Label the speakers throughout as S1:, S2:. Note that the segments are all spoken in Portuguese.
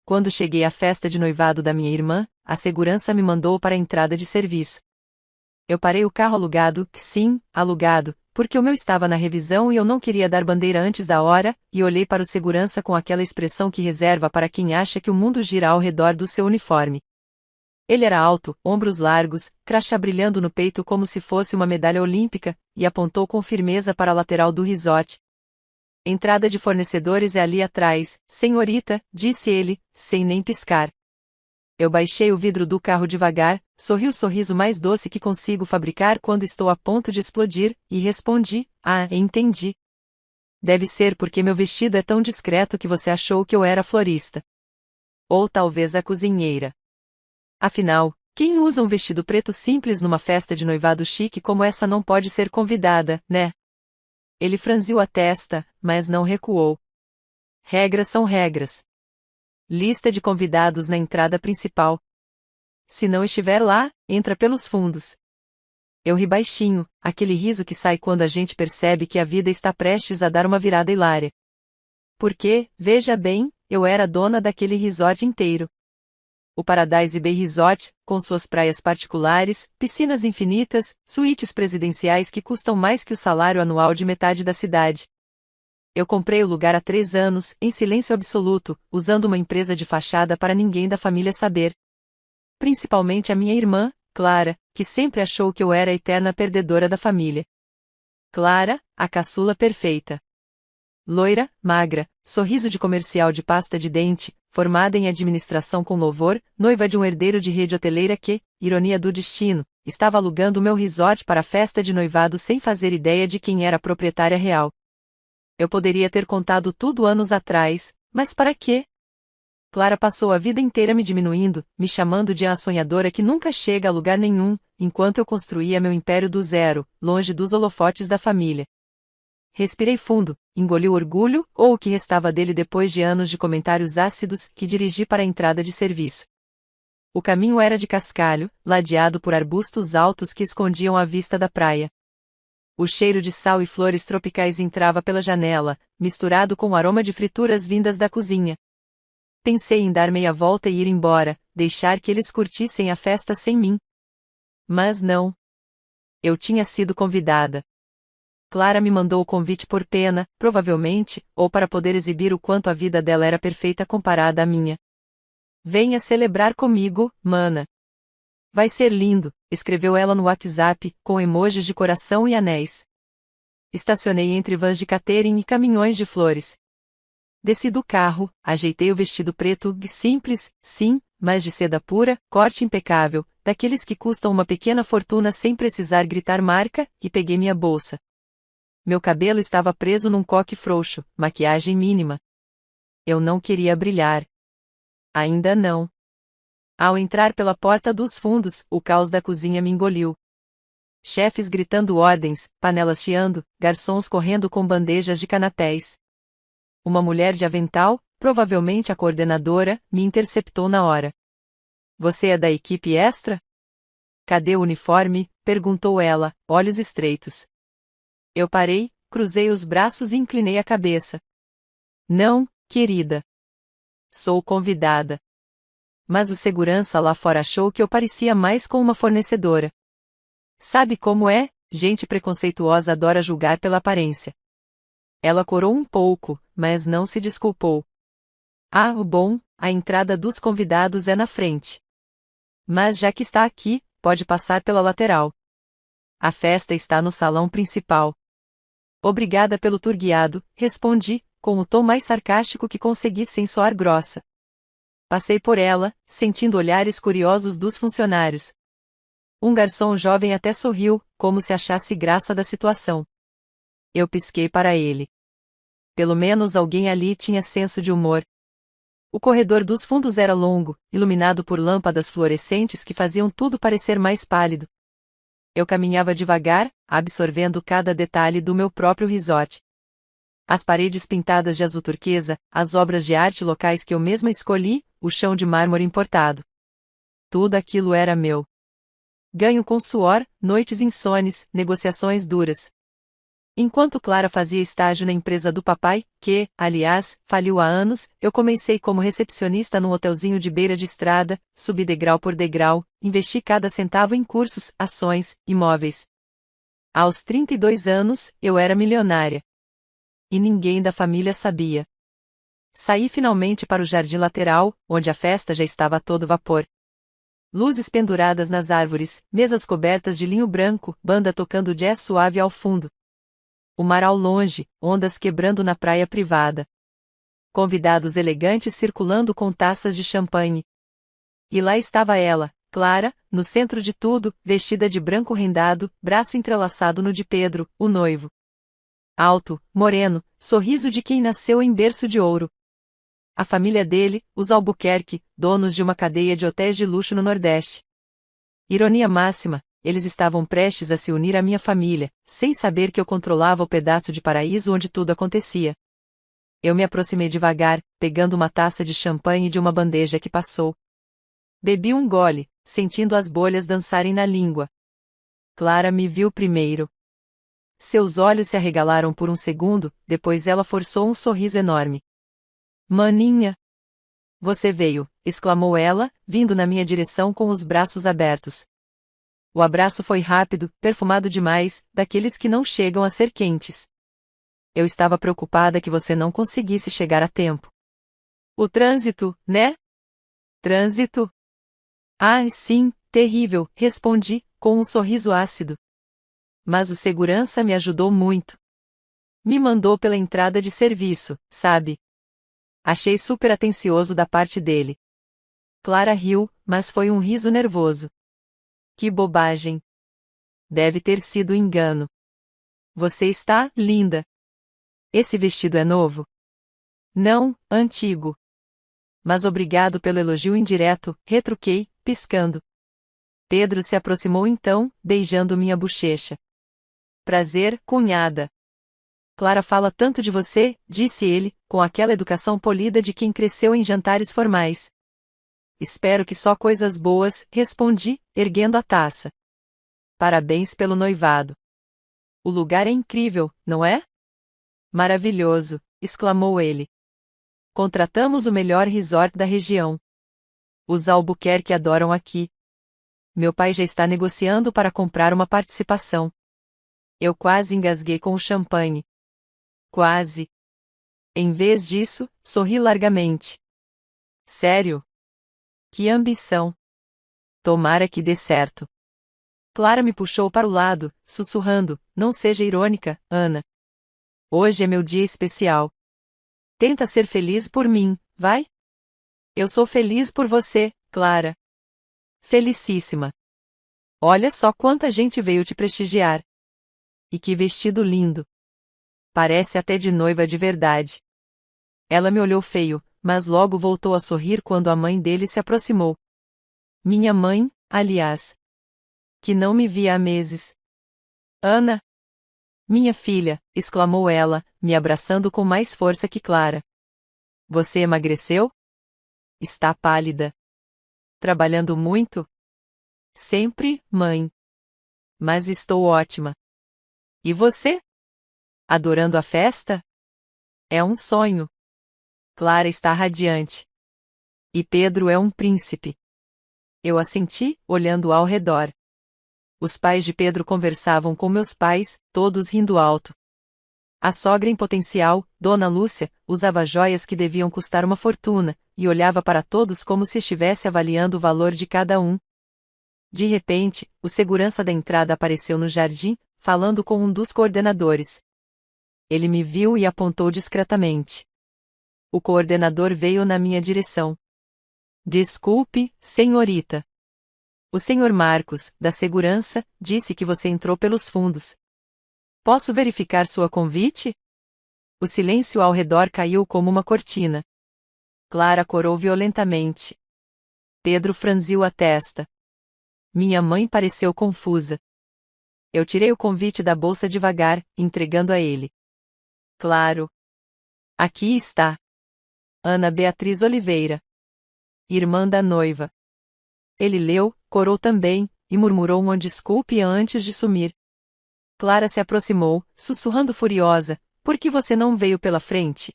S1: Quando cheguei à festa de noivado da minha irmã, a segurança me mandou para a entrada de serviço. Eu parei o carro alugado, sim, alugado, porque o meu estava na revisão e eu não queria dar bandeira antes da hora, e olhei para o segurança com aquela expressão que reserva para quem acha que o mundo gira ao redor do seu uniforme. Ele era alto, ombros largos, crachá brilhando no peito como se fosse uma medalha olímpica, e apontou com firmeza para a lateral do resort. Entrada de fornecedores é ali atrás, senhorita, disse ele, sem nem piscar. Eu baixei o vidro do carro devagar, sorri o sorriso mais doce que consigo fabricar quando estou a ponto de explodir, e respondi, entendi. Deve ser porque meu vestido é tão discreto que você achou que eu era florista. Ou talvez a cozinheira. Afinal, quem usa um vestido preto simples numa festa de noivado chique como essa não pode ser convidada, né? Ele franziu a testa, mas não recuou. Regras são regras. Lista de convidados na entrada principal. Se não estiver lá, entra pelos fundos. Eu ri baixinho, aquele riso que sai quando a gente percebe que a vida está prestes a dar uma virada hilária. Porque, veja bem, eu era dona daquele resort inteiro. O Paradise Bay Resort, com suas praias particulares, piscinas infinitas, suítes presidenciais que custam mais que o salário anual de metade da cidade. Eu comprei o lugar há 3 anos, em silêncio absoluto, usando uma empresa de fachada para ninguém da família saber. Principalmente a minha irmã, Clara, que sempre achou que eu era a eterna perdedora da família. Clara, a caçula perfeita. Loira, magra, sorriso de comercial de pasta de dente, formada em administração com louvor, noiva de um herdeiro de rede hoteleira que, ironia do destino, estava alugando o meu resort para a festa de noivado sem fazer ideia de quem era a proprietária real. Eu poderia ter contado tudo anos atrás, mas para quê? Clara passou a vida inteira me diminuindo, me chamando de a sonhadora que nunca chega a lugar nenhum, enquanto eu construía meu império do zero, longe dos holofotes da família. Respirei fundo, engoli o orgulho, ou o que restava dele depois de anos de comentários ácidos, que dirigi para a entrada de serviço. O caminho era de cascalho, ladeado por arbustos altos que escondiam a vista da praia. O cheiro de sal e flores tropicais entrava pela janela, misturado com o aroma de frituras vindas da cozinha. Pensei em dar meia volta e ir embora, deixar que eles curtissem a festa sem mim. Mas não. Eu tinha sido convidada. Clara me mandou o convite por pena, provavelmente, ou para poder exibir o quanto a vida dela era perfeita comparada à minha. Venha celebrar comigo, mana. Vai ser lindo, escreveu ela no WhatsApp, com emojis de coração e anéis. Estacionei entre vans de catering e caminhões de flores. Desci do carro, ajeitei o vestido preto, simples, sim, mas de seda pura, corte impecável, daqueles que custam uma pequena fortuna sem precisar gritar marca, e peguei minha bolsa. Meu cabelo estava preso num coque frouxo, maquiagem mínima. Eu não queria brilhar. Ainda não. Ao entrar pela porta dos fundos, o caos da cozinha me engoliu. Chefes gritando ordens, panelas chiando, garçons correndo com bandejas de canapés. Uma mulher de avental, provavelmente a coordenadora, me interceptou na hora. Você é da equipe extra? Cadê o uniforme? Perguntou ela, olhos estreitos. Eu parei, cruzei os braços e inclinei a cabeça. Não, querida. Sou convidada. Mas o segurança lá fora achou que eu parecia mais com uma fornecedora. Sabe como é? Gente preconceituosa adora julgar pela aparência. Ela corou um pouco, mas não se desculpou. Bom, a entrada dos convidados é na frente. Mas já que está aqui, pode passar pela lateral. A festa está no salão principal. Obrigada pelo tour guiado, respondi, com o tom mais sarcástico que consegui sem soar grossa. Passei por ela, sentindo olhares curiosos dos funcionários. Um garçom jovem até sorriu, como se achasse graça da situação. Eu pisquei para ele. Pelo menos alguém ali tinha senso de humor. O corredor dos fundos era longo, iluminado por lâmpadas fluorescentes que faziam tudo parecer mais pálido. Eu caminhava devagar, absorvendo cada detalhe do meu próprio resort. As paredes pintadas de azul turquesa, as obras de arte locais que eu mesma escolhi, o chão de mármore importado. Tudo aquilo era meu. Ganho com suor, noites insones, negociações duras. Enquanto Clara fazia estágio na empresa do papai, que, aliás, faliu há anos, eu comecei como recepcionista num hotelzinho de beira de estrada, subi degrau por degrau, investi cada centavo em cursos, ações, imóveis. Aos 32 anos, eu era milionária. E ninguém da família sabia. Saí finalmente para o jardim lateral, onde a festa já estava a todo vapor. Luzes penduradas nas árvores, mesas cobertas de linho branco, banda tocando jazz suave ao fundo. O mar ao longe, ondas quebrando na praia privada. Convidados elegantes circulando com taças de champanhe. E lá estava ela, Clara, no centro de tudo, vestida de branco rendado, braço entrelaçado no de Pedro, o noivo. Alto, moreno, sorriso de quem nasceu em berço de ouro. A família dele, os Albuquerque, donos de uma cadeia de hotéis de luxo no Nordeste. Ironia máxima, eles estavam prestes a se unir à minha família, sem saber que eu controlava o pedaço de paraíso onde tudo acontecia. Eu me aproximei devagar, pegando uma taça de champanhe de uma bandeja que passou. Bebi um gole, sentindo as bolhas dançarem na língua. Clara me viu primeiro. Seus olhos se arregalaram por um segundo, depois ela forçou um sorriso enorme. Maninha! Você veio, exclamou ela, vindo na minha direção com os braços abertos. O abraço foi rápido, perfumado demais, daqueles que não chegam a ser quentes. Eu estava preocupada que você não conseguisse chegar a tempo. O trânsito, né? Trânsito? Ah, sim, terrível, respondi, com um sorriso ácido. Mas o segurança me ajudou muito. Me mandou pela entrada de serviço, sabe? Achei super atencioso da parte dele. Clara riu, mas foi um riso nervoso. Que bobagem. Deve ter sido engano. Você está linda. Esse vestido é novo? Não, antigo. Mas obrigado pelo elogio indireto, retruquei, piscando. Pedro se aproximou então, beijando minha bochecha. Prazer, cunhada. Clara fala tanto de você, disse ele, com aquela educação polida de quem cresceu em jantares formais. Espero que só coisas boas, respondi, erguendo a taça. Parabéns pelo noivado. O lugar é incrível, não é? Maravilhoso, exclamou ele. Contratamos o melhor resort da região. Os Albuquerque adoram aqui. Meu pai já está negociando para comprar uma participação. Eu quase engasguei com o champanhe. Quase. Em vez disso, sorri largamente. Sério? Que ambição. Tomara que dê certo. Clara me puxou para o lado, sussurrando, não seja irônica, Ana. Hoje é meu dia especial. Tenta ser feliz por mim, vai? Eu sou feliz por você, Clara. Felicíssima. Olha só quanta gente veio te prestigiar. E que vestido lindo. Parece até de noiva de verdade. Ela me olhou feio, mas logo voltou a sorrir quando a mãe dele se aproximou. Minha mãe, aliás. Que não me via há meses. Ana! Minha filha, exclamou ela, me abraçando com mais força que Clara. Você emagreceu? Está pálida. Trabalhando muito? Sempre, mãe. Mas estou ótima. E você? Adorando a festa? É um sonho. Clara está radiante. E Pedro é um príncipe. Eu assenti, olhando ao redor. Os pais de Pedro conversavam com meus pais, todos rindo alto. A sogra em potencial, Dona Lúcia, usava joias que deviam custar uma fortuna, e olhava para todos como se estivesse avaliando o valor de cada um. De repente, o segurança da entrada apareceu no jardim, falando com um dos coordenadores. Ele me viu e apontou discretamente. O coordenador veio na minha direção. Desculpe, senhorita. O senhor Marcos, da segurança, disse que você entrou pelos fundos. Posso verificar sua convite? O silêncio ao redor caiu como uma cortina. Clara corou violentamente. Pedro franziu a testa. Minha mãe pareceu confusa. Eu tirei o convite da bolsa devagar, entregando a ele. Claro. Aqui está. Ana Beatriz Oliveira. Irmã da noiva. Ele leu, corou também, e murmurou uma desculpe antes de sumir. Clara se aproximou, sussurrando furiosa, por que você não veio pela frente?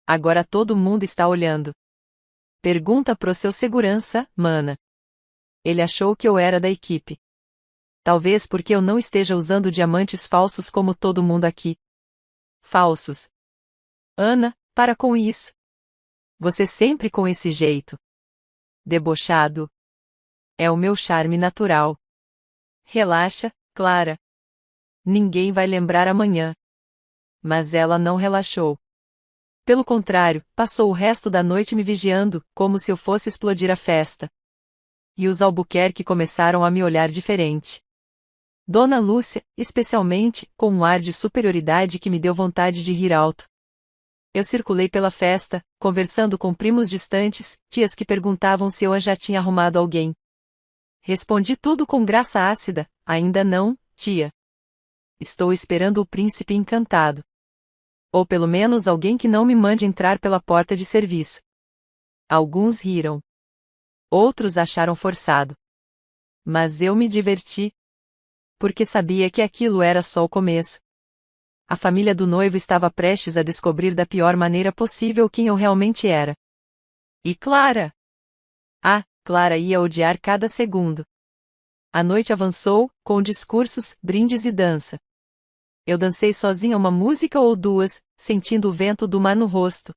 S1: Agora todo mundo está olhando. Pergunta pro seu segurança, mana. Ele achou que eu era da equipe. Talvez porque eu não esteja usando diamantes falsos como todo mundo aqui. Falsos. Ana, para com isso. Você sempre com esse jeito. Debochado. É o meu charme natural. Relaxa, Clara. Ninguém vai lembrar amanhã. Mas ela não relaxou. Pelo contrário, passou o resto da noite me vigiando, como se eu fosse explodir a festa. E os Albuquerque começaram a me olhar diferente. Dona Lúcia, especialmente, com um ar de superioridade que me deu vontade de rir alto. Eu circulei pela festa, conversando com primos distantes, tias que perguntavam se eu já tinha arrumado alguém. Respondi tudo com graça ácida, ainda não, tia. Estou esperando o príncipe encantado. Ou pelo menos alguém que não me mande entrar pela porta de serviço. Alguns riram. Outros acharam forçado. Mas eu me diverti. Porque sabia que aquilo era só o começo. A família do noivo estava prestes a descobrir da pior maneira possível quem eu realmente era. E Clara? Ah, Clara ia odiar cada segundo. A noite avançou, com discursos, brindes e dança. Eu dancei sozinha uma música ou duas, sentindo o vento do mar no rosto.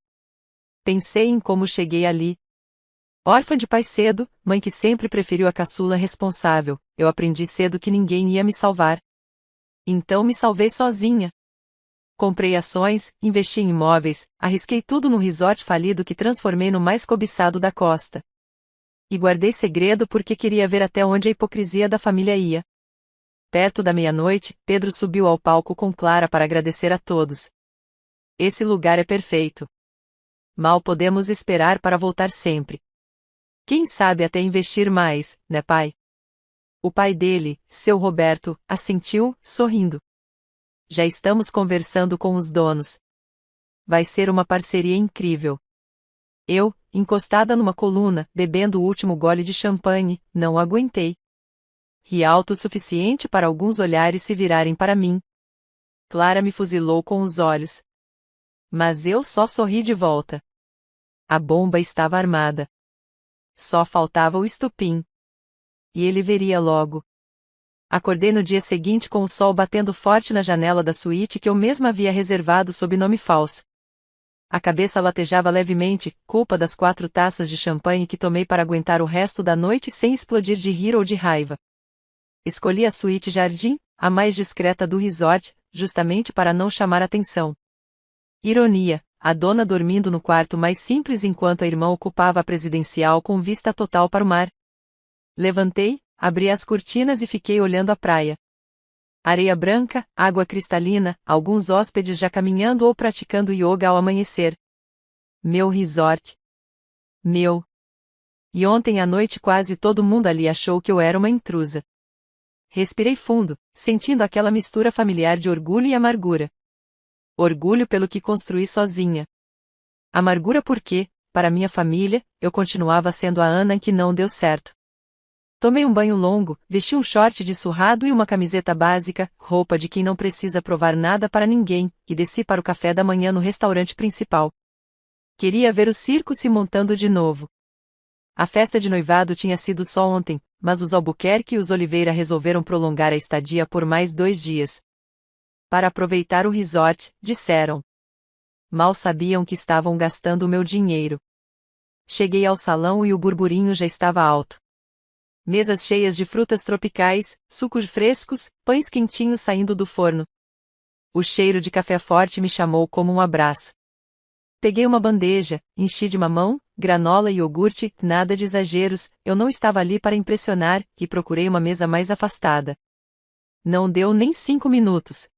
S1: Pensei em como cheguei ali. Órfã de pai cedo, mãe que sempre preferiu a caçula responsável, eu aprendi cedo que ninguém ia me salvar. Então me salvei sozinha. Comprei ações, investi em imóveis, arrisquei tudo no resort falido que transformei no mais cobiçado da costa. E guardei segredo porque queria ver até onde a hipocrisia da família ia. Perto da meia-noite, Pedro subiu ao palco com Clara para agradecer a todos. Esse lugar é perfeito. Mal podemos esperar para voltar sempre. Quem sabe até investir mais, né, pai? O pai dele, seu Roberto, assentiu, sorrindo. Já estamos conversando com os donos. Vai ser uma parceria incrível. Eu, encostada numa coluna, bebendo o último gole de champanhe, não aguentei. Ri alto o suficiente para alguns olhares se virarem para mim. Clara me fuzilou com os olhos. Mas eu só sorri de volta. A bomba estava armada. Só faltava o estupim. E ele veria logo. Acordei no dia seguinte com o sol batendo forte na janela da suíte que eu mesma havia reservado sob nome falso. A cabeça latejava levemente, culpa das 4 taças de champanhe que tomei para aguentar o resto da noite sem explodir de rir ou de raiva. Escolhi a suíte jardim, a mais discreta do resort, justamente para não chamar atenção. Ironia, a dona dormindo no quarto mais simples enquanto a irmã ocupava a presidencial com vista total para o mar. Levantei, abri as cortinas e fiquei olhando a praia. Areia branca, água cristalina, alguns hóspedes já caminhando ou praticando yoga ao amanhecer. Meu resort. Meu. E ontem à noite quase todo mundo ali achou que eu era uma intrusa. Respirei fundo, sentindo aquela mistura familiar de orgulho e amargura. Orgulho pelo que construí sozinha. Amargura porque, para minha família, eu continuava sendo a Ana que não deu certo. Tomei um banho longo, vesti um short de surrado e uma camiseta básica, roupa de quem não precisa provar nada para ninguém, e desci para o café da manhã no restaurante principal. Queria ver o circo se montando de novo. A festa de noivado tinha sido só ontem, mas os Albuquerque e os Oliveira resolveram prolongar a estadia por mais 2 dias. Para aproveitar o resort, disseram. Mal sabiam que estavam gastando o meu dinheiro. Cheguei ao salão e o burburinho já estava alto. Mesas cheias de frutas tropicais, sucos frescos, pães quentinhos saindo do forno. O cheiro de café forte me chamou como um abraço. Peguei uma bandeja, enchi de mamão, granola e iogurte, nada de exageros, eu não estava ali para impressionar, e procurei uma mesa mais afastada. Não deu nem 5 minutos.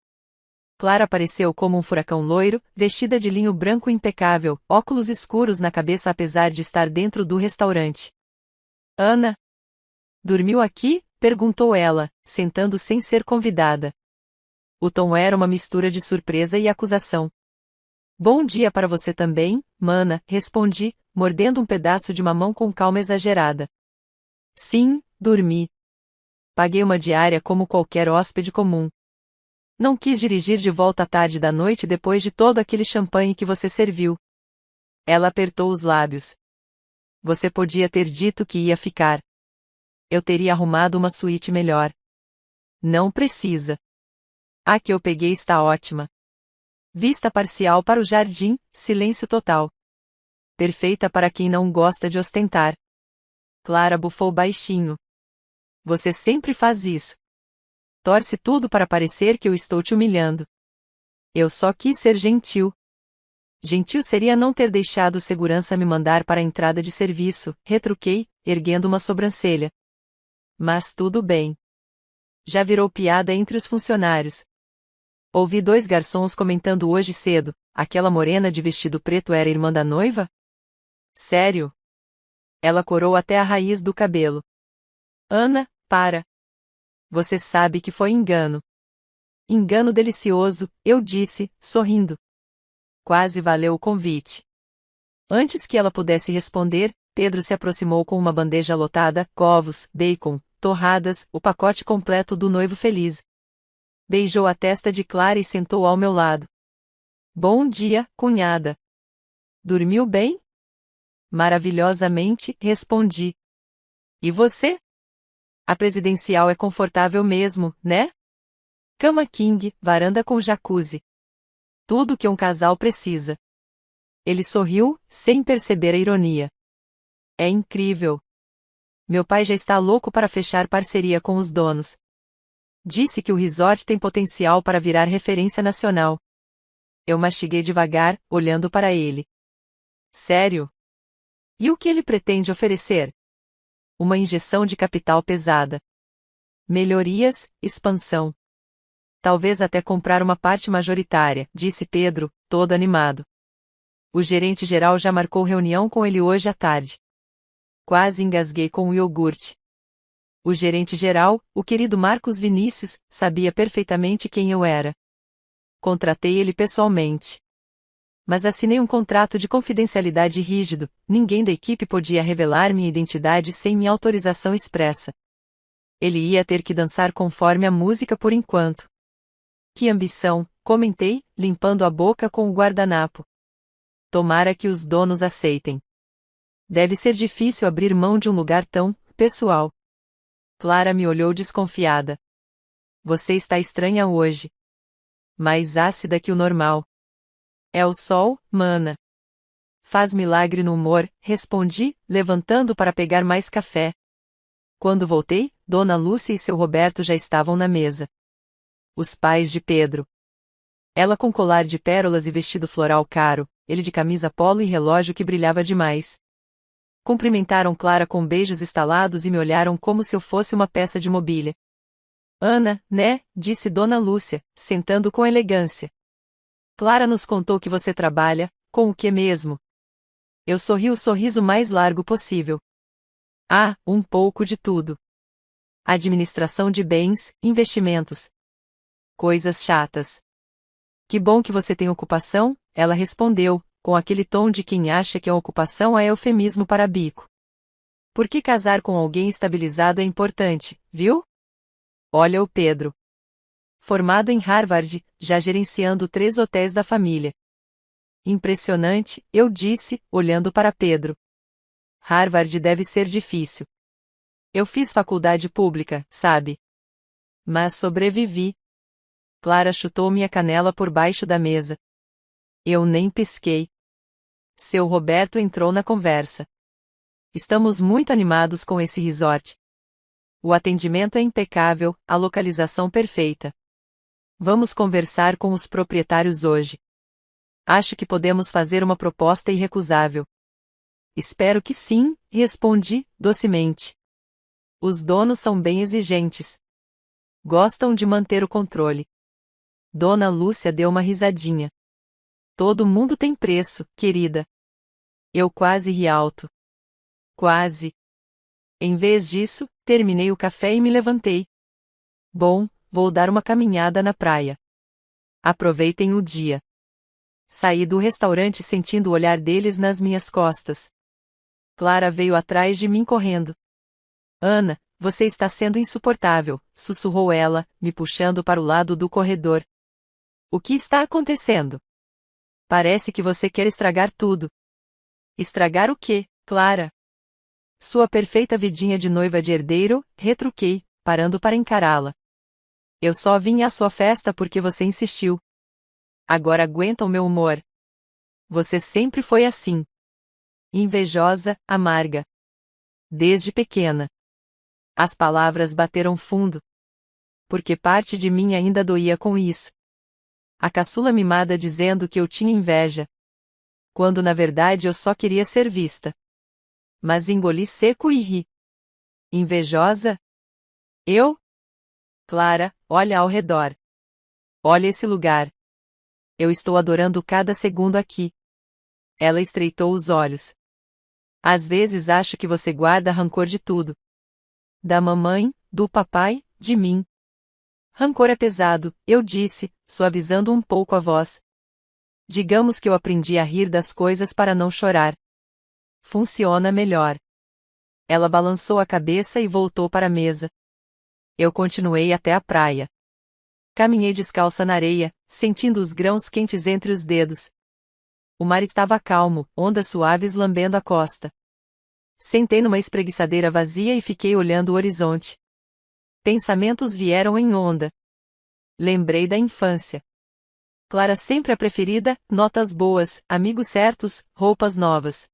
S1: Clara apareceu como um furacão loiro, vestida de linho branco impecável, óculos escuros na cabeça apesar de estar dentro do restaurante. Ana? Dormiu aqui? Perguntou ela, sentando sem ser convidada. O tom era uma mistura de surpresa e acusação. Bom dia para você também, mana, respondi, mordendo um pedaço de mamão com calma exagerada. Sim, dormi. Paguei uma diária como qualquer hóspede comum. Não quis dirigir de volta à tarde da noite depois de todo aquele champanhe que você serviu. Ela apertou os lábios. Você podia ter dito que ia ficar. Eu teria arrumado uma suíte melhor. Não precisa. A que eu peguei está ótima. Vista parcial para o jardim, silêncio total. Perfeita para quem não gosta de ostentar. Clara bufou baixinho. Você sempre faz isso. Torce tudo para parecer que eu estou te humilhando. Eu só quis ser gentil. Gentil seria não ter deixado o segurança me mandar para a entrada de serviço, retruquei, erguendo uma sobrancelha. Mas tudo bem. Já virou piada entre os funcionários. Ouvi 2 garçons comentando hoje cedo, aquela morena de vestido preto era irmã da noiva? Sério? Ela corou até a raiz do cabelo. Ana, para. Você sabe que foi engano. Engano delicioso, eu disse, sorrindo. Quase valeu o convite. Antes que ela pudesse responder, Pedro se aproximou com uma bandeja lotada, ovos, bacon, torradas, o pacote completo do noivo feliz. Beijou a testa de Clara e sentou ao meu lado. Bom dia, cunhada. Dormiu bem? Maravilhosamente, respondi. E você? A presidencial é confortável mesmo, né? Cama king, varanda com jacuzzi. Tudo que um casal precisa. Ele sorriu, sem perceber a ironia. É incrível. Meu pai já está louco para fechar parceria com os donos. Disse que o resort tem potencial para virar referência nacional. Eu mastiguei devagar, olhando para ele. Sério? E o que ele pretende oferecer? Uma injeção de capital pesada. Melhorias, expansão. Talvez até comprar uma parte majoritária, disse Pedro, todo animado. O gerente-geral já marcou reunião com ele hoje à tarde. Quase engasguei com o iogurte. O gerente-geral, o querido Marcos Vinícius, sabia perfeitamente quem eu era. Contratei ele pessoalmente. Mas assinei um contrato de confidencialidade rígido, ninguém da equipe podia revelar minha identidade sem minha autorização expressa. Ele ia ter que dançar conforme a música por enquanto. Que ambição, comentei, limpando a boca com o guardanapo. Tomara que os donos aceitem. Deve ser difícil abrir mão de um lugar tão pessoal. Clara me olhou desconfiada. Você está estranha hoje. Mais ácida que o normal. É o sol, mana. Faz milagre no humor, respondi, levantando para pegar mais café. Quando voltei, Dona Lúcia e seu Roberto já estavam na mesa. Os pais de Pedro. Ela com colar de pérolas e vestido floral caro, ele de camisa polo e relógio que brilhava demais. Cumprimentaram Clara com beijos estalados e me olharam como se eu fosse uma peça de mobília. Ana, né, disse Dona Lúcia, sentando com elegância. Clara nos contou que você trabalha, com o que mesmo? Eu sorri o sorriso mais largo possível. Ah, um pouco de tudo. Administração de bens, investimentos. Coisas chatas. Que bom que você tem ocupação, ela respondeu, com aquele tom de quem acha que a ocupação é eufemismo para bico. Por que casar com alguém estabilizado é importante, viu? Olha o Pedro. Formado em Harvard, já gerenciando 3 hotéis da família. Impressionante, eu disse, olhando para Pedro. Harvard deve ser difícil. Eu fiz faculdade pública, sabe? Mas sobrevivi. Clara chutou minha canela por baixo da mesa. Eu nem pisquei. Seu Roberto entrou na conversa. Estamos muito animados com esse resort. O atendimento é impecável, a localização perfeita. Vamos conversar com os proprietários hoje. Acho que podemos fazer uma proposta irrecusável. Espero que sim, respondi, docemente. Os donos são bem exigentes. Gostam de manter o controle. Dona Lúcia deu uma risadinha. Todo mundo tem preço, querida. Eu quase ri alto. Quase. Em vez disso, terminei o café e me levantei. Bom, vou dar uma caminhada na praia. Aproveitem o dia. Saí do restaurante sentindo o olhar deles nas minhas costas. Clara veio atrás de mim correndo. Ana, Você está sendo insuportável, sussurrou ela, me puxando para o lado do corredor. O que está acontecendo? Parece que você quer estragar tudo. Estragar o quê, Clara? Sua perfeita vidinha de noiva de herdeiro, retruquei, parando para encará-la. Eu só vim à sua festa porque você insistiu. Agora aguenta o meu humor. Você sempre foi assim. Invejosa, amarga. Desde pequena. As palavras bateram fundo. Porque parte de mim ainda doía com isso. A caçula mimada dizendo que eu tinha inveja. Quando na verdade eu só queria ser vista. Mas engoli seco e ri. Invejosa? Eu? Clara, olha ao redor. Olha esse lugar. Eu estou adorando cada segundo aqui. Ela estreitou os olhos. Às vezes acho que você guarda rancor de tudo. Da mamãe, do papai, de mim. Rancor é pesado, eu disse, suavizando um pouco a voz. Digamos que eu aprendi a rir das coisas para não chorar. Funciona melhor. Ela balançou a cabeça e voltou para a mesa. Eu continuei até a praia. Caminhei descalça na areia, sentindo os grãos quentes entre os dedos. O mar estava calmo, ondas suaves lambendo a costa. Sentei numa espreguiçadeira vazia e fiquei olhando o horizonte. Pensamentos vieram em onda. Lembrei da infância. Clara sempre a preferida, notas boas, amigos certos, roupas novas.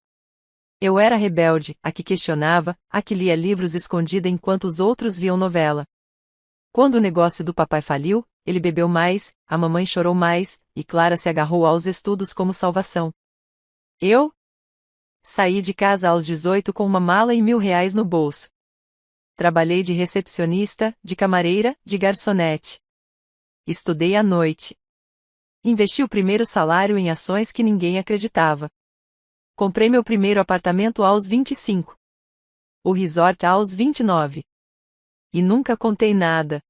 S1: Eu era rebelde, a que questionava, a que lia livros escondida enquanto os outros viam novela. Quando o negócio do papai faliu, ele bebeu mais, a mamãe chorou mais, e Clara se agarrou aos estudos como salvação. Eu? Saí de casa aos 18 com uma mala e R$ 1.000 no bolso. Trabalhei de recepcionista, de camareira, de garçonete. Estudei à noite. Investi o primeiro salário em ações que ninguém acreditava. Comprei meu primeiro apartamento aos 25. O resort aos 29. E nunca contei nada.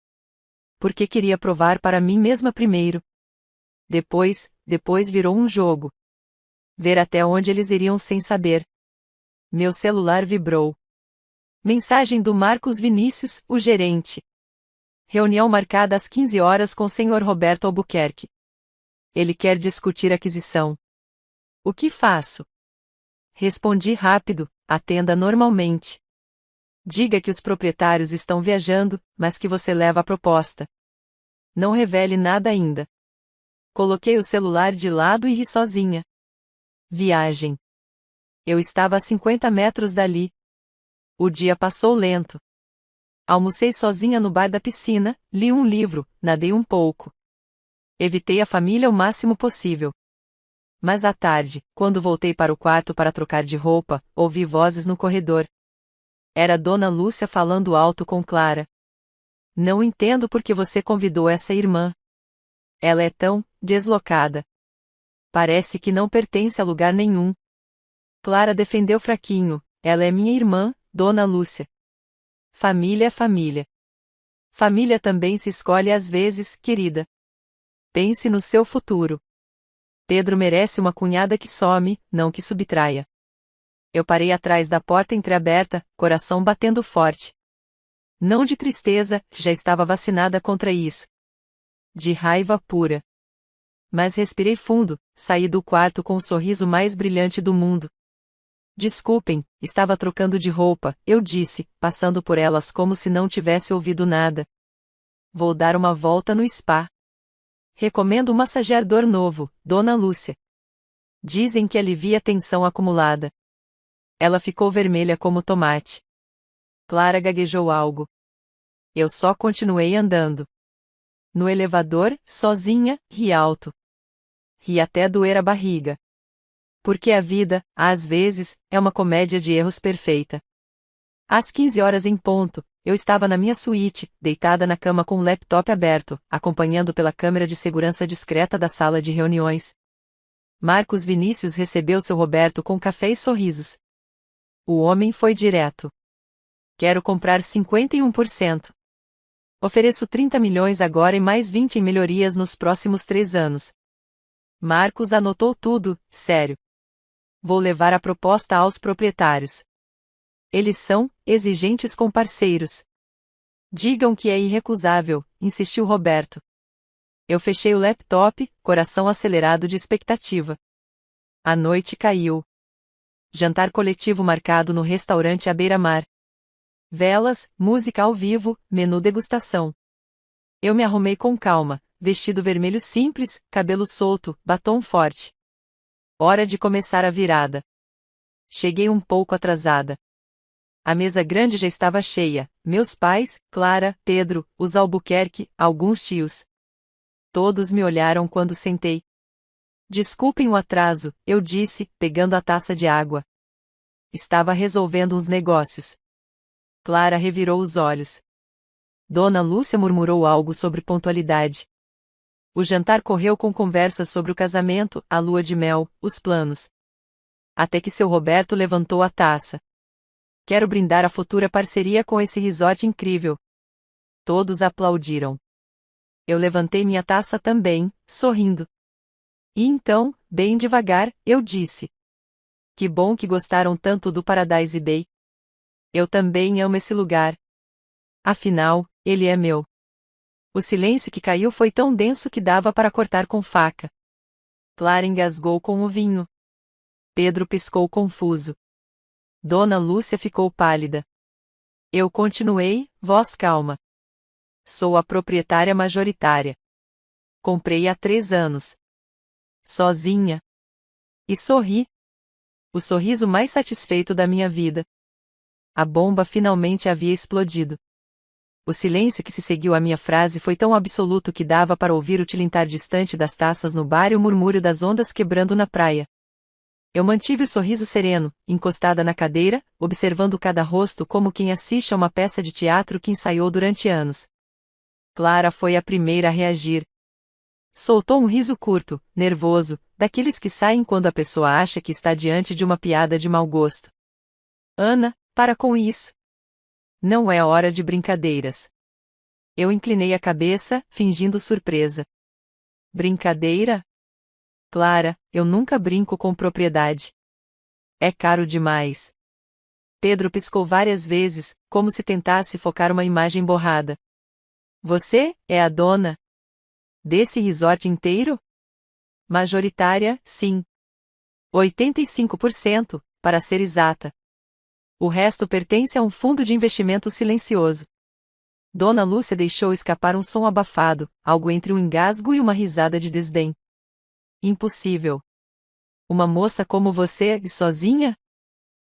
S1: Porque queria provar para mim mesma primeiro. Depois virou um jogo. Ver até onde eles iriam sem saber. Meu celular vibrou. Mensagem do Marcos Vinícius, o gerente. Reunião marcada às 15 horas com o Sr. Roberto Albuquerque. Ele quer discutir aquisição. O que faço? Respondi rápido, atenda normalmente. Diga que os proprietários estão viajando, mas que você leva a proposta. Não revele nada ainda. Coloquei o celular de lado e ri sozinha. Viagem. Eu estava a 50 metros dali. O dia passou lento. Almocei sozinha no bar da piscina, li um livro, nadei um pouco. Evitei a família o máximo possível. Mas à tarde, quando voltei para o quarto para trocar de roupa, ouvi vozes no corredor. Era Dona Lúcia falando alto com Clara. Não entendo por que você convidou essa irmã. Ela é tão deslocada. Parece que não pertence a lugar nenhum. Clara defendeu fraquinho. Ela é minha irmã, Dona Lúcia. Família é família. Família também se escolhe às vezes, querida. Pense no seu futuro. Pedro merece uma cunhada que some, não que subtraia. Eu parei atrás da porta entreaberta, coração batendo forte. Não de tristeza, já estava vacinada contra isso. De raiva pura. Mas respirei fundo, saí do quarto com o sorriso mais brilhante do mundo. Desculpem, estava trocando de roupa, eu disse, passando por elas como se não tivesse ouvido nada. Vou dar uma volta no spa. Recomendo um massageador novo, Dona Lúcia. Dizem que alivia a tensão acumulada. Ela ficou vermelha como tomate. Clara gaguejou algo. Eu só continuei andando. No elevador, sozinha, ri alto. Ri até doer a barriga. Porque a vida, às vezes, é uma comédia de erros perfeita. Às 15 horas em ponto, eu estava na minha suíte, deitada na cama com o laptop aberto, acompanhando pela câmera de segurança discreta da sala de reuniões. Marcos Vinícius recebeu seu Roberto com café e sorrisos. O homem foi direto. Quero comprar 51%. Ofereço 30 milhões agora e mais 20 em melhorias nos próximos 3 anos. Marcos anotou tudo, sério. Vou levar a proposta aos proprietários. Eles são exigentes com parceiros. Digam que é irrecusável, insistiu Roberto. Eu fechei o laptop, coração acelerado de expectativa. A noite caiu. Jantar coletivo marcado no restaurante à beira-mar. Velas, música ao vivo, menu degustação. Eu me arrumei com calma, vestido vermelho simples, cabelo solto, batom forte. Hora de começar a virada. Cheguei um pouco atrasada. A mesa grande já estava cheia, meus pais, Clara, Pedro, os Albuquerque, alguns tios. Todos me olharam quando sentei. Desculpem o atraso, eu disse, pegando a taça de água. Estava resolvendo uns negócios. Clara revirou os olhos. Dona Lúcia murmurou algo sobre pontualidade. O jantar correu com conversas sobre o casamento, a lua de mel, os planos. Até que seu Roberto levantou a taça. Quero brindar a futura parceria com esse resort incrível. Todos aplaudiram. Eu levantei minha taça também, sorrindo. E então, bem devagar, eu disse. Que bom que gostaram tanto do Paradise Bay. Eu também amo esse lugar. Afinal, ele é meu. O silêncio que caiu foi tão denso que dava para cortar com faca. Clara engasgou com o vinho. Pedro piscou confuso. Dona Lúcia ficou pálida. Eu continuei, voz calma. Sou a proprietária majoritária. Comprei há 3 anos. Sozinha. E sorri. O sorriso mais satisfeito da minha vida. A bomba finalmente havia explodido. O silêncio que se seguiu à minha frase foi tão absoluto que dava para ouvir o tilintar distante das taças no bar e o murmúrio das ondas quebrando na praia. Eu mantive o sorriso sereno, encostada na cadeira, observando cada rosto como quem assiste a uma peça de teatro que ensaiou durante anos. Clara foi a primeira a reagir. Soltou um riso curto, nervoso, daqueles que saem quando a pessoa acha que está diante de uma piada de mau gosto. Ana, para com isso. Não é hora de brincadeiras. Eu inclinei a cabeça, fingindo surpresa. Brincadeira? Clara, eu nunca brinco com propriedade. É caro demais. Pedro piscou várias vezes, como se tentasse focar uma imagem borrada. Você é a dona desse resort inteiro? Majoritária, sim. 85%, para ser exata. O resto pertence a um fundo de investimento silencioso. Dona Lúcia deixou escapar um som abafado, algo entre um engasgo e uma risada de desdém. Impossível. Uma moça como você, e sozinha?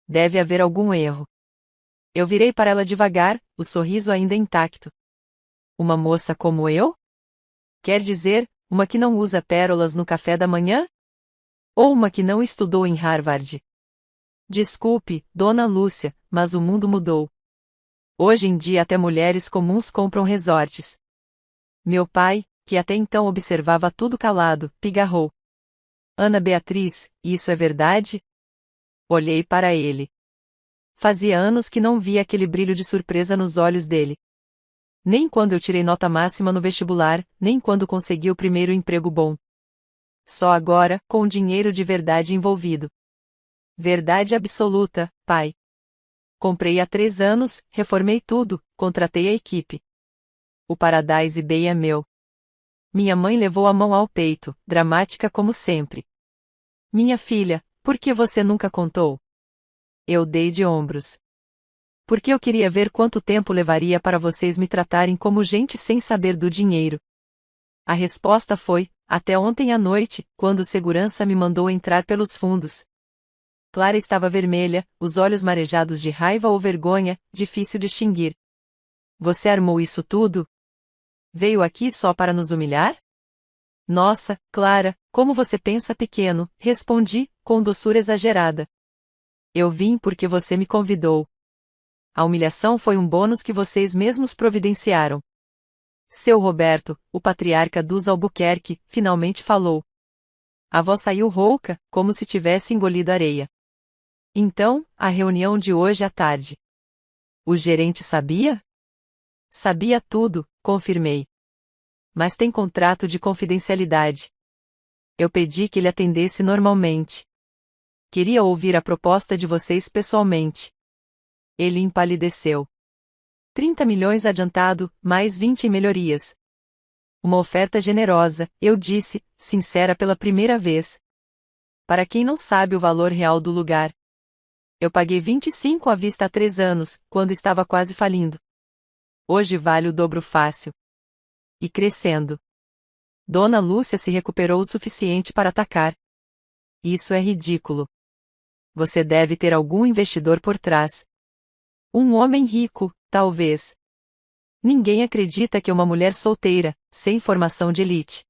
S1: Deve haver algum erro. Eu virei para ela devagar, o sorriso ainda intacto. Uma moça como eu? Quer dizer, uma que não usa pérolas no café da manhã? Ou uma que não estudou em Harvard? Desculpe, Dona Lúcia, mas o mundo mudou. Hoje em dia até mulheres comuns compram resorts. Meu pai, que até então observava tudo calado, pigarrou. Ana Beatriz, isso é verdade? Olhei para ele. Fazia anos que não via aquele brilho de surpresa nos olhos dele. Nem quando eu tirei nota máxima no vestibular, nem quando consegui o primeiro emprego bom. Só agora, com o dinheiro de verdade envolvido. Verdade absoluta, pai. Comprei há 3 anos, reformei tudo, contratei a equipe. O Paradise Bay é meu. Minha mãe levou a mão ao peito, dramática como sempre. Minha filha, por que você nunca contou? Eu dei de ombros. Porque eu queria ver quanto tempo levaria para vocês me tratarem como gente sem saber do dinheiro. A resposta foi, até ontem à noite, quando o segurança me mandou entrar pelos fundos. Clara estava vermelha, os olhos marejados de raiva ou vergonha, difícil distinguir. Você armou isso tudo? Veio aqui só para nos humilhar? Nossa, Clara, como você pensa pequeno, respondi, com doçura exagerada. Eu vim porque você me convidou. A humilhação foi um bônus que vocês mesmos providenciaram. Seu Roberto, o patriarca dos Albuquerque, finalmente falou. A voz saiu rouca, como se tivesse engolido areia. Então, a reunião de hoje à tarde. O gerente sabia? Sabia tudo, confirmei. Mas tem contrato de confidencialidade. Eu pedi que ele atendesse normalmente. Queria ouvir a proposta de vocês pessoalmente. Ele empalideceu. 30 milhões adiantado, mais 20 em melhorias. Uma oferta generosa, eu disse, sincera pela primeira vez. Para quem não sabe o valor real do lugar. Eu paguei 25 à vista há 3 anos, quando estava quase falindo. Hoje vale o dobro fácil. E crescendo. Dona Lúcia se recuperou o suficiente para atacar. Isso é ridículo. Você deve ter algum investidor por trás. Um homem rico, talvez. Ninguém acredita que uma mulher solteira, sem formação de elite.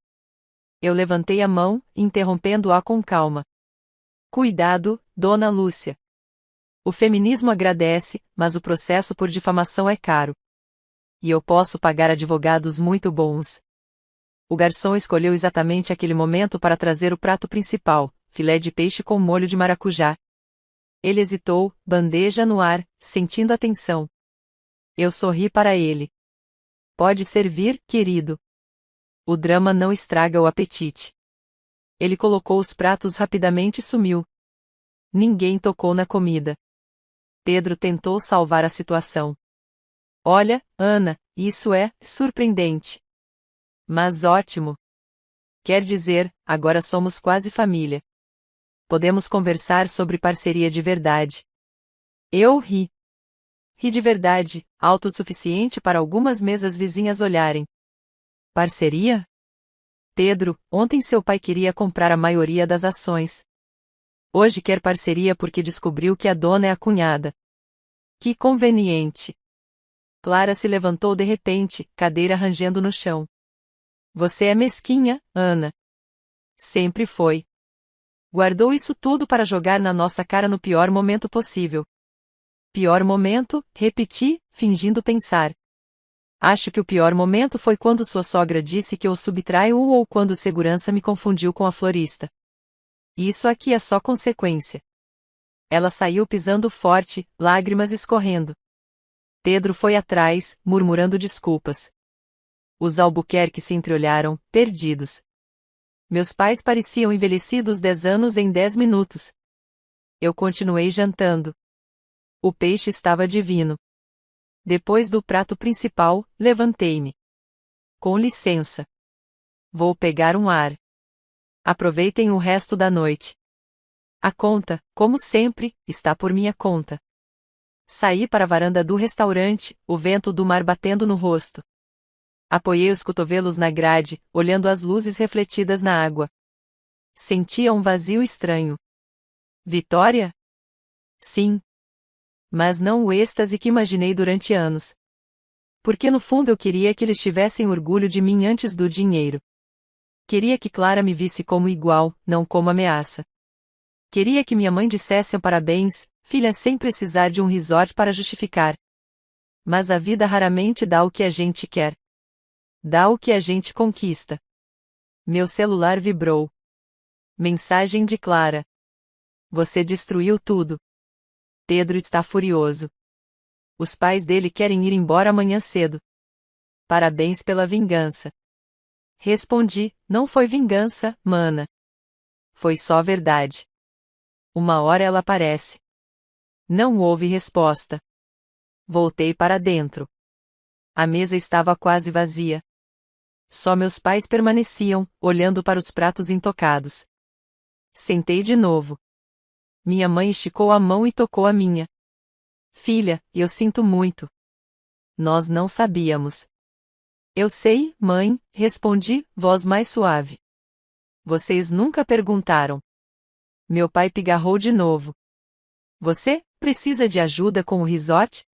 S1: Eu levantei a mão, interrompendo-a com calma. Cuidado, Dona Lúcia. O feminismo agradece, mas o processo por difamação é caro. E eu posso pagar advogados muito bons. O garçom escolheu exatamente aquele momento para trazer o prato principal, filé de peixe com molho de maracujá. Ele hesitou, bandeja no ar, sentindo a tensão. Eu sorri para ele. Pode servir, querido. O drama não estraga o apetite. Ele colocou os pratos rapidamente e sumiu. Ninguém tocou na comida. Pedro tentou salvar a situação. Olha, Ana, isso é surpreendente. Mas ótimo. Quer dizer, agora somos quase família. Podemos conversar sobre parceria de verdade. Eu ri. Ri de verdade, alto o suficiente para algumas mesas vizinhas olharem. Parceria? Pedro, ontem seu pai queria comprar a maioria das ações. Hoje quer parceria porque descobriu que a dona é a cunhada. Que conveniente. Clara se levantou de repente, cadeira rangendo no chão. Você é mesquinha, Ana. Sempre foi. Guardou isso tudo para jogar na nossa cara no pior momento possível. Pior momento, repeti, fingindo pensar. Acho que o pior momento foi quando sua sogra disse que eu subtraio ou quando o segurança me confundiu com a florista. Isso aqui é só consequência. Ela saiu pisando forte, lágrimas escorrendo. Pedro foi atrás, murmurando desculpas. Os Albuquerque se entreolharam, perdidos. Meus pais pareciam envelhecidos 10 anos em 10 minutos. Eu continuei jantando. O peixe estava divino. Depois do prato principal, levantei-me. Com licença. Vou pegar um ar. Aproveitem o resto da noite. A conta, como sempre, está por minha conta. Saí para a varanda do restaurante, o vento do mar batendo no rosto. Apoiei os cotovelos na grade, olhando as luzes refletidas na água. Sentia um vazio estranho. Vitória? Sim. Mas não o êxtase que imaginei durante anos. Porque no fundo eu queria que eles tivessem orgulho de mim antes do dinheiro. Queria que Clara me visse como igual, não como ameaça. Queria que minha mãe dissesse um parabéns, filha, sem precisar de um resort para justificar. Mas a vida raramente dá o que a gente quer. Dá o que a gente conquista. Meu celular vibrou. Mensagem de Clara. Você destruiu tudo. Pedro está furioso. Os pais dele querem ir embora amanhã cedo. Parabéns pela vingança. Respondi, não foi vingança, mana. Foi só verdade. Uma hora ela aparece. Não houve resposta. Voltei para dentro. A mesa estava quase vazia. Só meus pais permaneciam, olhando para os pratos intocados. Sentei de novo. Minha mãe esticou a mão e tocou a minha. Filha, eu sinto muito. Nós não sabíamos. Eu sei, mãe, respondi, voz mais suave. Vocês nunca perguntaram. Meu pai pigarrou de novo. Você precisa de ajuda com o resort?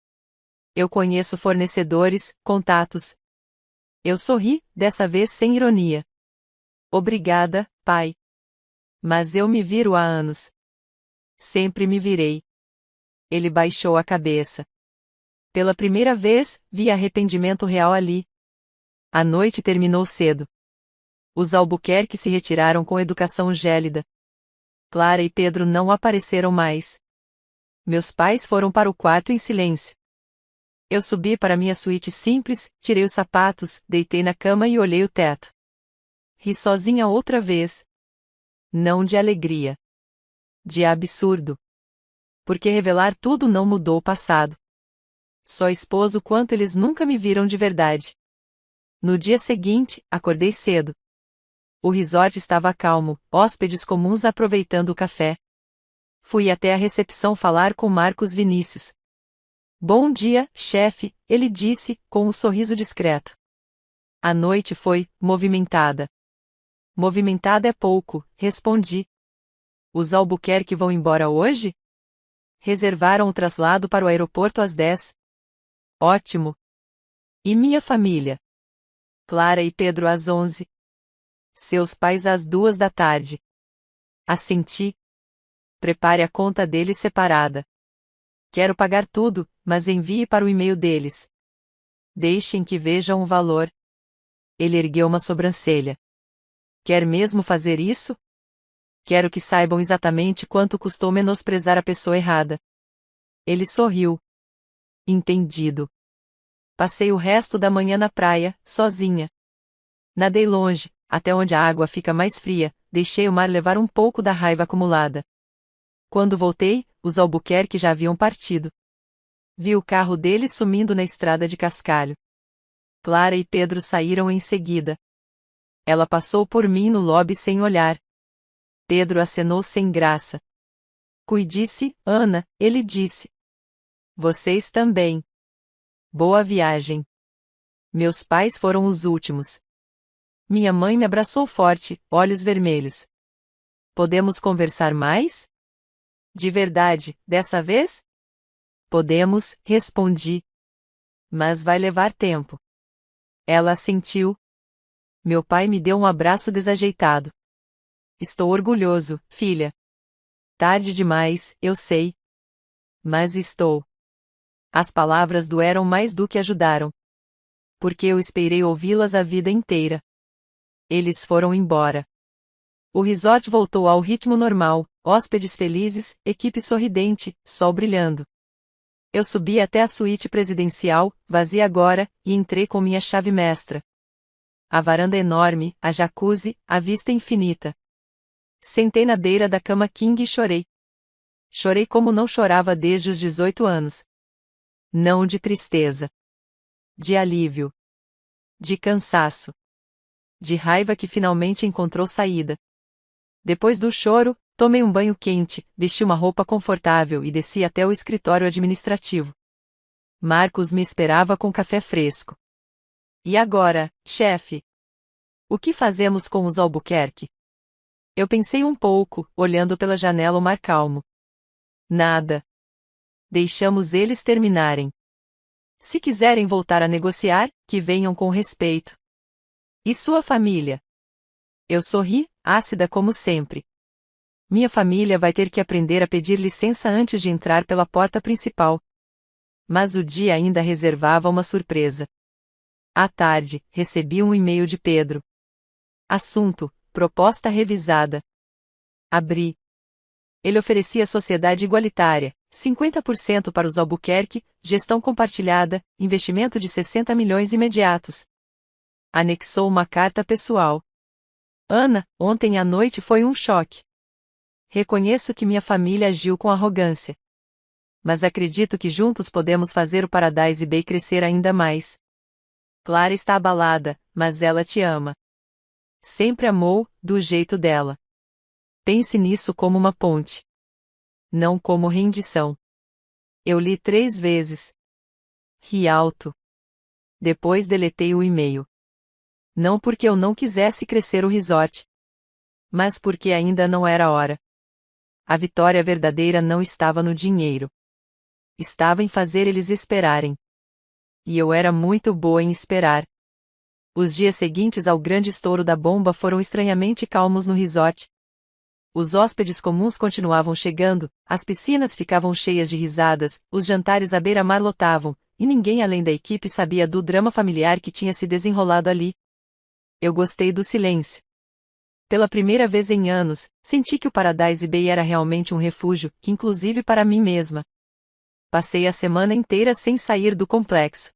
S1: Eu conheço fornecedores, contatos. Eu sorri, dessa vez sem ironia. Obrigada, pai. Mas eu me viro há anos. Sempre me virei. Ele baixou a cabeça. Pela primeira vez, vi arrependimento real ali. A noite terminou cedo. Os Albuquerque se retiraram com educação gélida. Clara e Pedro não apareceram mais. Meus pais foram para o quarto em silêncio. Eu subi para minha suíte simples, tirei os sapatos, deitei na cama e olhei o teto. Ri sozinha outra vez. Não de alegria. De absurdo. Porque revelar tudo não mudou o passado. Só esposo quanto eles nunca me viram de verdade. No dia seguinte, acordei cedo. O resort estava calmo, hóspedes comuns aproveitando o café. Fui até a recepção falar com Marcos Vinícius. Bom dia, chefe, ele disse, com um sorriso discreto. A noite foi movimentada. Movimentada é pouco, respondi. Os Albuquerque vão embora hoje? Reservaram o traslado para o aeroporto às 10. Ótimo. E minha família? Clara e Pedro às 11. Seus pais às 2 da tarde. Assenti. Prepare a conta deles separada. Quero pagar tudo, mas envie para o e-mail deles. Deixem que vejam o valor. Ele ergueu uma sobrancelha. Quer mesmo fazer isso? Quero que saibam exatamente quanto custou menosprezar a pessoa errada. Ele sorriu. Entendido. Passei o resto da manhã na praia, sozinha. Nadei longe, até onde a água fica mais fria, deixei o mar levar um pouco da raiva acumulada. Quando voltei, os Albuquerque já haviam partido. Vi o carro deles sumindo na estrada de cascalho. Clara e Pedro saíram em seguida. Ela passou por mim no lobby sem olhar. Pedro acenou sem graça. Cuide-se, Ana, ele disse. Vocês também. Boa viagem. Meus pais foram os últimos. Minha mãe me abraçou forte, olhos vermelhos. Podemos conversar mais? De verdade, dessa vez? Podemos, respondi. Mas vai levar tempo. Ela assentiu. Meu pai me deu um abraço desajeitado. Estou orgulhoso, filha. Tarde demais, eu sei. Mas estou. As palavras doeram mais do que ajudaram. Porque eu esperei ouvi-las a vida inteira. Eles foram embora. O resort voltou ao ritmo normal, hóspedes felizes, equipe sorridente, sol brilhando. Eu subi até a suíte presidencial, vazia agora, e entrei com minha chave mestra. A varanda enorme, a jacuzzi, a vista infinita. Sentei na beira da cama king e chorei. Chorei como não chorava desde os 18 anos. Não de tristeza. De alívio. De cansaço. De raiva que finalmente encontrou saída. Depois do choro, tomei um banho quente, vesti uma roupa confortável e desci até o escritório administrativo. Marcos me esperava com café fresco. E agora, chefe? O que fazemos com os Albuquerque? Eu pensei um pouco, olhando pela janela o mar calmo. Nada. Deixamos eles terminarem. Se quiserem voltar a negociar, que venham com respeito. E sua família? Eu sorri, ácida como sempre. Minha família vai ter que aprender a pedir licença antes de entrar pela porta principal. Mas o dia ainda reservava uma surpresa. À tarde, recebi um e-mail de Pedro. Assunto: proposta revisada. Abri. Ele oferecia sociedade igualitária, 50% para os Albuquerque, gestão compartilhada, investimento de 60 milhões imediatos. Anexou uma carta pessoal. Ana, ontem à noite foi um choque. Reconheço que minha família agiu com arrogância. Mas acredito que juntos podemos fazer o Paradise Bay crescer ainda mais. Clara está abalada, mas ela te ama. Sempre amou, do jeito dela. Pense nisso como uma ponte. Não como rendição. Eu li 3 vezes. Ri alto. Depois deletei o e-mail. Não porque eu não quisesse crescer o resort. Mas porque ainda não era hora. A vitória verdadeira não estava no dinheiro. Estava em fazer eles esperarem. E eu era muito boa em esperar. Os dias seguintes ao grande estouro da bomba foram estranhamente calmos no resort. Os hóspedes comuns continuavam chegando, as piscinas ficavam cheias de risadas, os jantares à beira-mar lotavam, e ninguém além da equipe sabia do drama familiar que tinha se desenrolado ali. Eu gostei do silêncio. Pela primeira vez em anos, senti que o Paradise Bay era realmente um refúgio, inclusive para mim mesma. Passei a semana inteira sem sair do complexo.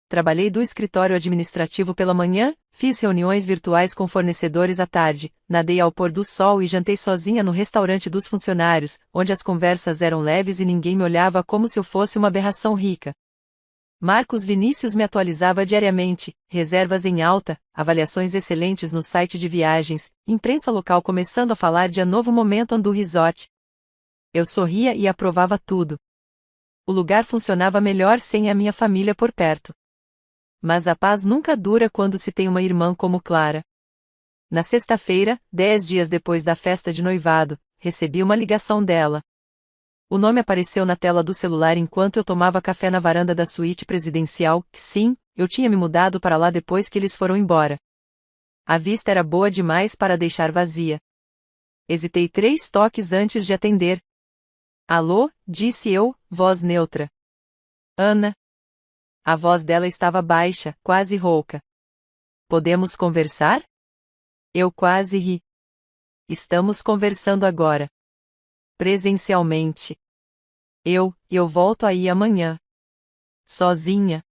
S1: Trabalhei do escritório administrativo pela manhã, fiz reuniões virtuais com fornecedores à tarde, nadei ao pôr do sol e jantei sozinha no restaurante dos funcionários, onde as conversas eram leves e ninguém me olhava como se eu fosse uma aberração rica. Marcos Vinícius me atualizava diariamente, reservas em alta, avaliações excelentes no site de viagens, imprensa local começando a falar de a novo momento do resort. Eu sorria e aprovava tudo. O lugar funcionava melhor sem a minha família por perto. Mas a paz nunca dura quando se tem uma irmã como Clara. Na sexta-feira, 10 dias depois da festa de noivado, recebi uma ligação dela. O nome apareceu na tela do celular enquanto eu tomava café na varanda da suíte presidencial, que sim, eu tinha me mudado para lá depois que eles foram embora. A vista era boa demais para deixar vazia. Hesitei 3 toques antes de atender. Alô, disse eu, voz neutra. Ana. A voz dela estava baixa, quase rouca. Podemos conversar? Eu quase ri. Estamos conversando agora. Presencialmente. Eu volto aí amanhã. Sozinha.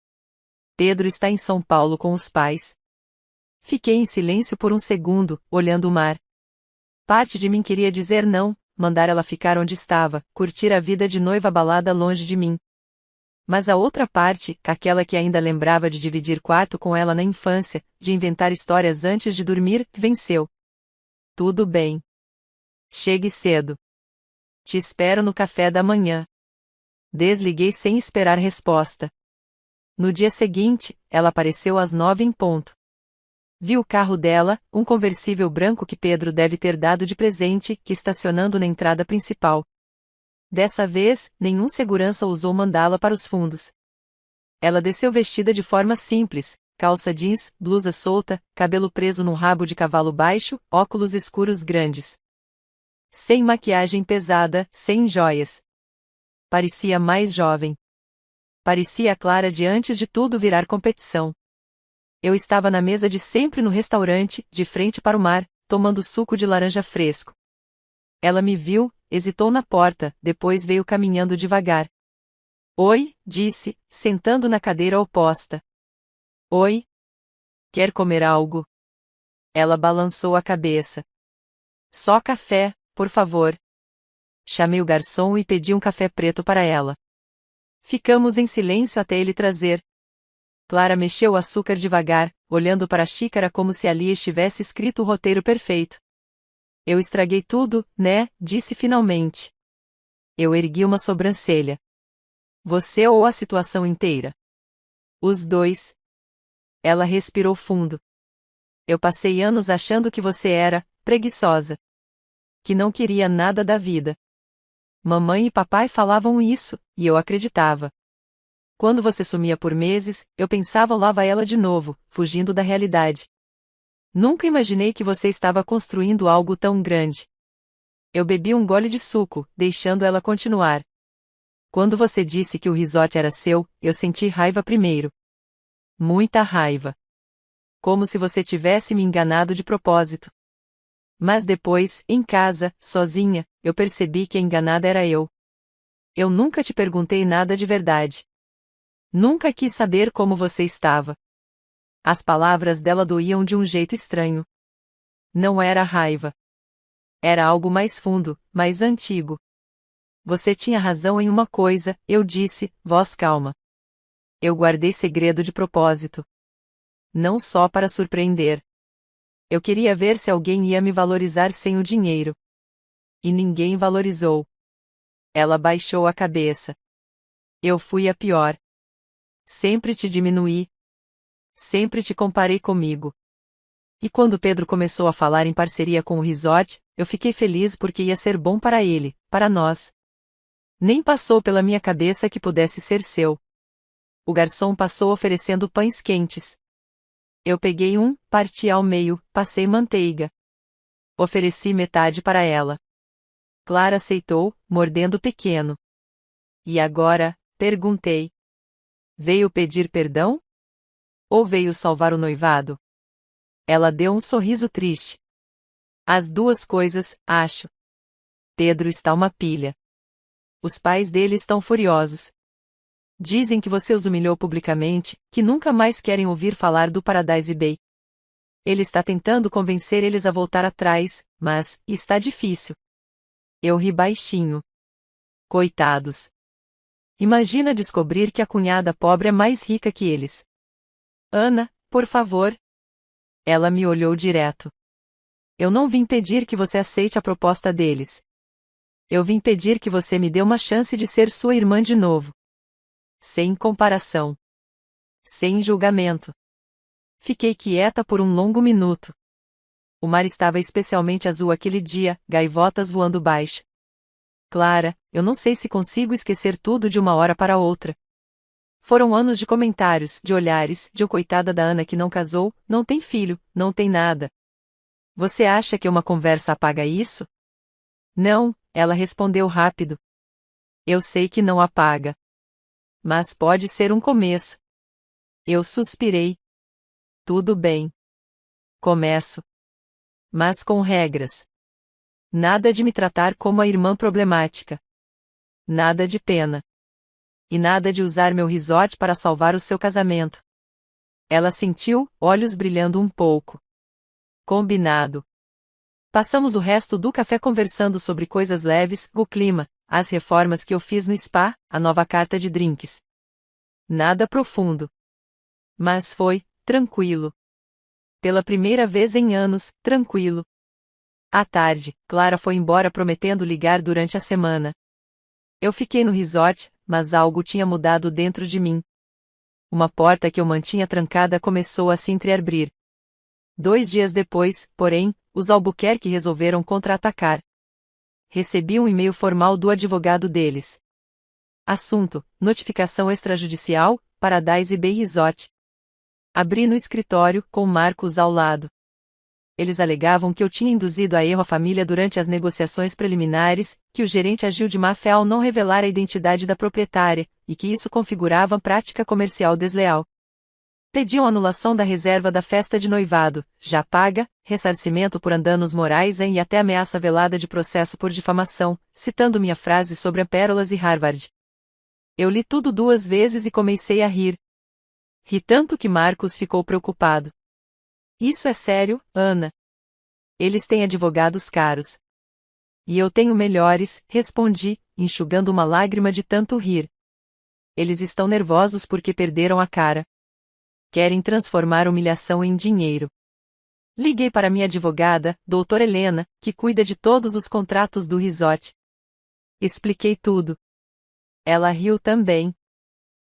S1: Pedro está em São Paulo com os pais. Fiquei em silêncio por um segundo, olhando o mar. Parte de mim queria dizer não, mandar ela ficar onde estava, curtir a vida de noiva balada longe de mim. Mas a outra parte, aquela que ainda lembrava de dividir quarto com ela na infância, de inventar histórias antes de dormir, venceu. Tudo bem. Chegue cedo. Te espero no café da manhã. Desliguei sem esperar resposta. No dia seguinte, ela apareceu às 9 em ponto. Vi o carro dela, um conversível branco que Pedro deve ter dado de presente, que estacionando na entrada principal. Dessa vez, nenhum segurança ousou mandá-la para os fundos. Ela desceu vestida de forma simples, calça jeans, blusa solta, cabelo preso num rabo de cavalo baixo, óculos escuros grandes. Sem maquiagem pesada, sem joias. Parecia mais jovem. Parecia a Clara de antes de tudo virar competição. Eu estava na mesa de sempre no restaurante, de frente para o mar, tomando suco de laranja fresco. Ela me viu, hesitou na porta, depois veio caminhando devagar. Oi, disse, sentando na cadeira oposta. Oi. Quer comer algo? Ela balançou a cabeça. Só café, por favor. Chamei o garçom e pedi um café preto para ela. Ficamos em silêncio até ele trazer. Clara mexeu o açúcar devagar, olhando para a xícara como se ali estivesse escrito o roteiro perfeito. Eu estraguei tudo, né? Disse finalmente. Eu ergui uma sobrancelha. Você ou a situação inteira? Os dois. Ela respirou fundo. Eu passei anos achando que você era preguiçosa. Que não queria nada da vida. Mamãe e papai falavam isso, e eu acreditava. Quando você sumia por meses, eu pensava lá vai ela de novo, fugindo da realidade. Nunca imaginei que você estava construindo algo tão grande. Eu bebi um gole de suco, deixando ela continuar. Quando você disse que o resort era seu, eu senti raiva primeiro. Muita raiva. Como se você tivesse me enganado de propósito. Mas depois, em casa, sozinha, eu percebi que a enganada era eu. Eu nunca te perguntei nada de verdade. Nunca quis saber como você estava. As palavras dela doíam de um jeito estranho. Não era raiva. Era algo mais fundo, mais antigo. Você tinha razão em uma coisa, eu disse, voz calma. Eu guardei segredo de propósito. Não só para surpreender. Eu queria ver se alguém ia me valorizar sem o dinheiro. E ninguém valorizou. Ela baixou a cabeça. Eu fui a pior. Sempre te diminuí. Sempre te comparei comigo. E quando Pedro começou a falar em parceria com o resort, eu fiquei feliz porque ia ser bom para ele, para nós. Nem passou pela minha cabeça que pudesse ser seu. O garçom passou oferecendo pães quentes. Eu peguei um, parti ao meio, passei manteiga. Ofereci metade para ela. Clara aceitou, mordendo pequeno. E agora? Perguntei. Veio pedir perdão? Ou veio salvar o noivado? Ela deu um sorriso triste. As duas coisas, acho. Pedro está uma pilha. Os pais dele estão furiosos. Dizem que você os humilhou publicamente, que nunca mais querem ouvir falar do Paradise Bay. Ele está tentando convencer eles a voltar atrás, mas está difícil. Eu ri baixinho. Coitados. Imagina descobrir que a cunhada pobre é mais rica que eles. Ana, por favor. Ela me olhou direto. Eu não vim pedir que você aceite a proposta deles. Eu vim pedir que você me dê uma chance de ser sua irmã de novo. Sem comparação. Sem julgamento. Fiquei quieta por um longo minuto. O mar estava especialmente azul aquele dia, gaivotas voando baixo. Clara, eu não sei se consigo esquecer tudo de uma hora para outra. Foram anos de comentários, de olhares, de coitada da Ana que não casou, não tem filho, não tem nada. Você acha que uma conversa apaga isso? Não, ela respondeu rápido. Eu sei que não apaga. Mas pode ser um começo. Eu suspirei. Tudo bem. Começo. Mas com regras. Nada de me tratar como a irmã problemática. Nada de pena. E nada de usar meu resort para salvar o seu casamento. Ela sentiu, olhos brilhando um pouco. Combinado. Passamos o resto do café conversando sobre coisas leves, o clima, as reformas que eu fiz no spa, a nova carta de drinks. Nada profundo. Mas foi, tranquilo. Pela primeira vez em anos, tranquilo. À tarde, Clara foi embora prometendo ligar durante a semana. Eu fiquei no resort, mas algo tinha mudado dentro de mim. Uma porta que eu mantinha trancada começou a se entreabrir. 2 dias depois, porém, os Albuquerque resolveram contra-atacar. Recebi um e-mail formal do advogado deles. Assunto: notificação extrajudicial, Paradise Bay Resort. Abri no escritório, com Marcos ao lado. Eles alegavam que eu tinha induzido a erro a família durante as negociações preliminares, que o gerente agiu de má fé ao não revelar a identidade da proprietária, e que isso configurava prática comercial desleal. Pediam anulação da reserva da festa de noivado, já paga, ressarcimento por danos morais e até ameaça velada de processo por difamação, citando minha frase sobre a Pérolas e Harvard. Eu li tudo 2 vezes e comecei a rir. Ri tanto que Marcos ficou preocupado. Isso é sério, Ana? Eles têm advogados caros. E eu tenho melhores, respondi, enxugando uma lágrima de tanto rir. Eles estão nervosos porque perderam a cara. Querem transformar humilhação em dinheiro. Liguei para minha advogada, doutora Helena, que cuida de todos os contratos do resort. Expliquei tudo. Ela riu também.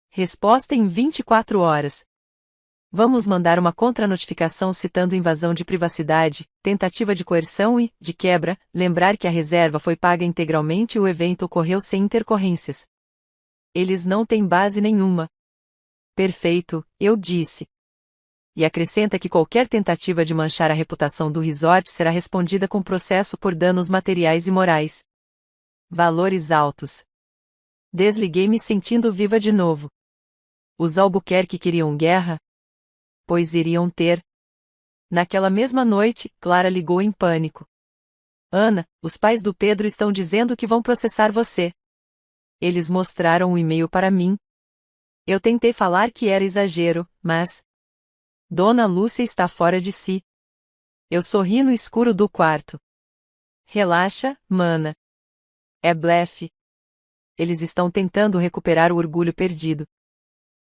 S1: Resposta em 24 horas. Vamos mandar uma contranotificação citando invasão de privacidade, tentativa de coerção e, de quebra, lembrar que a reserva foi paga integralmente e o evento ocorreu sem intercorrências. Eles não têm base nenhuma. Perfeito, eu disse. E acrescenta que qualquer tentativa de manchar a reputação do resort será respondida com processo por danos materiais e morais. Valores altos. Desliguei-me sentindo viva de novo. Os Albuquerque queriam guerra? Pois iriam ter. Naquela mesma noite, Clara ligou em pânico. Ana, os pais do Pedro estão dizendo que vão processar você. Eles mostraram um e-mail para mim. Eu tentei falar que era exagero, mas... Dona Lúcia está fora de si. Eu sorri no escuro do quarto. Relaxa, mana. É blefe. Eles estão tentando recuperar o orgulho perdido.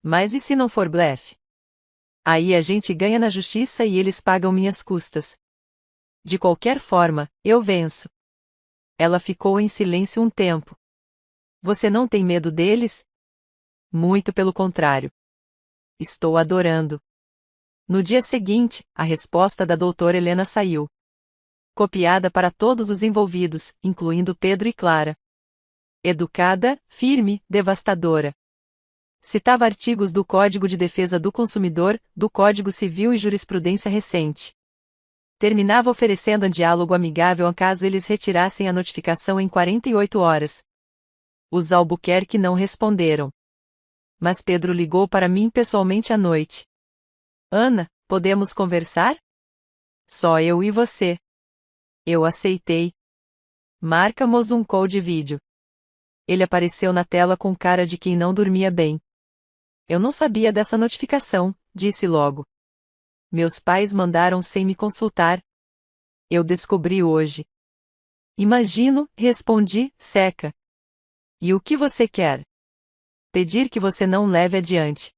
S1: Mas e se não for blefe? Aí a gente ganha na justiça e eles pagam minhas custas. De qualquer forma, eu venço. Ela ficou em silêncio um tempo. Você não tem medo deles? Muito pelo contrário. Estou adorando. No dia seguinte, a resposta da doutora Helena saiu. Copiada para todos os envolvidos, incluindo Pedro e Clara. Educada, firme, devastadora. Citava artigos do Código de Defesa do Consumidor, do Código Civil e jurisprudência recente. Terminava oferecendo um diálogo amigável caso eles retirassem a notificação em 48 horas. Os Albuquerque não responderam. Mas Pedro ligou para mim pessoalmente à noite. Ana, podemos conversar? Só eu e você. Eu aceitei. Marcamos um call de vídeo. Ele apareceu na tela com cara de quem não dormia bem. Eu não sabia dessa notificação, disse logo. Meus pais mandaram sem me consultar. Eu descobri hoje. Imagino, respondi, seca. E o que você quer? Pedir que você não leve adiante.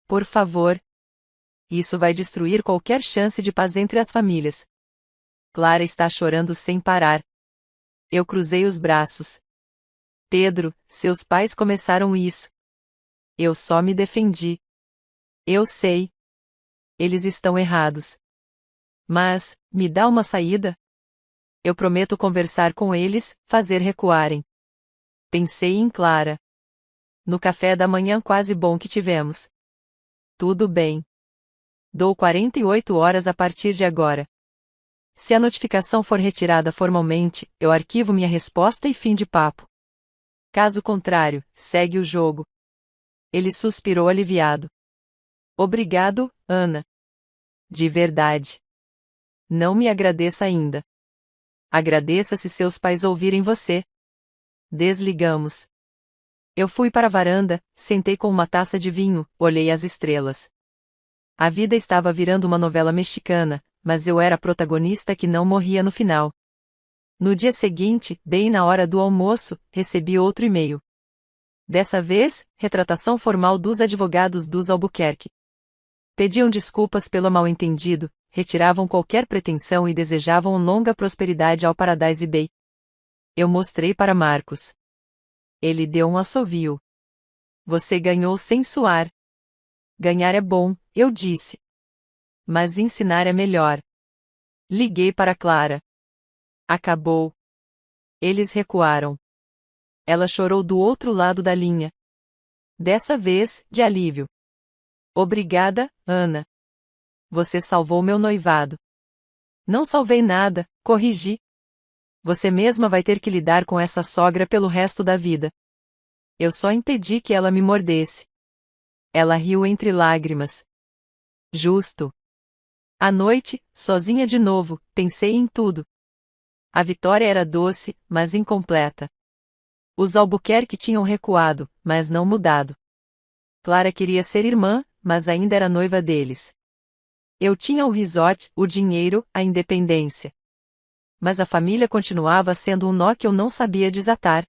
S1: Por favor. Isso vai destruir qualquer chance de paz entre as famílias. Clara está chorando sem parar. Eu cruzei os braços. Pedro, seus pais começaram isso. Eu só me defendi. Eu sei. Eles estão errados. Mas, me dá uma saída? Eu prometo conversar com eles, fazer recuarem. Pensei em Clara. No café da manhã quase bom que tivemos. Tudo bem. Dou 48 horas a partir de agora. Se a notificação for retirada formalmente, eu arquivo minha resposta e fim de papo. Caso contrário, segue o jogo. Ele suspirou aliviado. Obrigado, Ana. De verdade. Não me agradeça ainda. Agradeça se seus pais ouvirem você. Desligamos. Eu fui para a varanda, sentei com uma taça de vinho, olhei as estrelas. A vida estava virando uma novela mexicana, mas eu era a protagonista que não morria no final. No dia seguinte, bem na hora do almoço, recebi outro e-mail. Dessa vez, retratação formal dos advogados dos Albuquerque. Pediam desculpas pelo mal-entendido, retiravam qualquer pretensão e desejavam longa prosperidade ao Paradise Bay. Eu mostrei para Marcos. Ele deu um assovio. Você ganhou sem suar. Ganhar é bom, eu disse. Mas ensinar é melhor. Liguei para Clara. Acabou. Eles recuaram. Ela chorou do outro lado da linha. Dessa vez, de alívio. Obrigada, Ana. Você salvou meu noivado. Não salvei nada, corrigi. Você mesma vai ter que lidar com essa sogra pelo resto da vida. Eu só impedi que ela me mordesse. Ela riu entre lágrimas. Justo. À noite, sozinha de novo, pensei em tudo. A vitória era doce, mas incompleta. Os Albuquerque tinham recuado, mas não mudado. Clara queria ser irmã, mas ainda era noiva deles. Eu tinha o resort, o dinheiro, a independência. Mas a família continuava sendo um nó que eu não sabia desatar.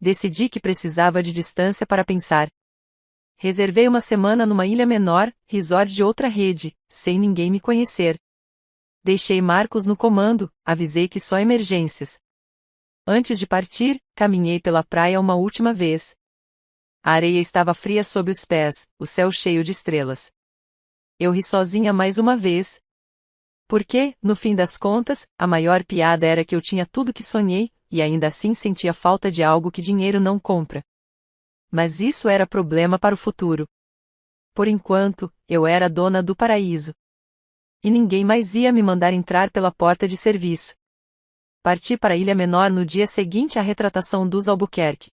S1: Decidi que precisava de distância para pensar. Reservei uma semana numa ilha menor, resort de outra rede, sem ninguém me conhecer. Deixei Marcos no comando, avisei que só emergências. Antes de partir, caminhei pela praia uma última vez. A areia estava fria sob os pés, o céu cheio de estrelas. Eu ri sozinha mais uma vez. Porque, no fim das contas, a maior piada era que eu tinha tudo que sonhei, e ainda assim sentia falta de algo que dinheiro não compra. Mas isso era problema para o futuro. Por enquanto, eu era dona do paraíso. E ninguém mais ia me mandar entrar pela porta de serviço. Parti para a Ilha Menor no dia seguinte à retratação dos Albuquerque.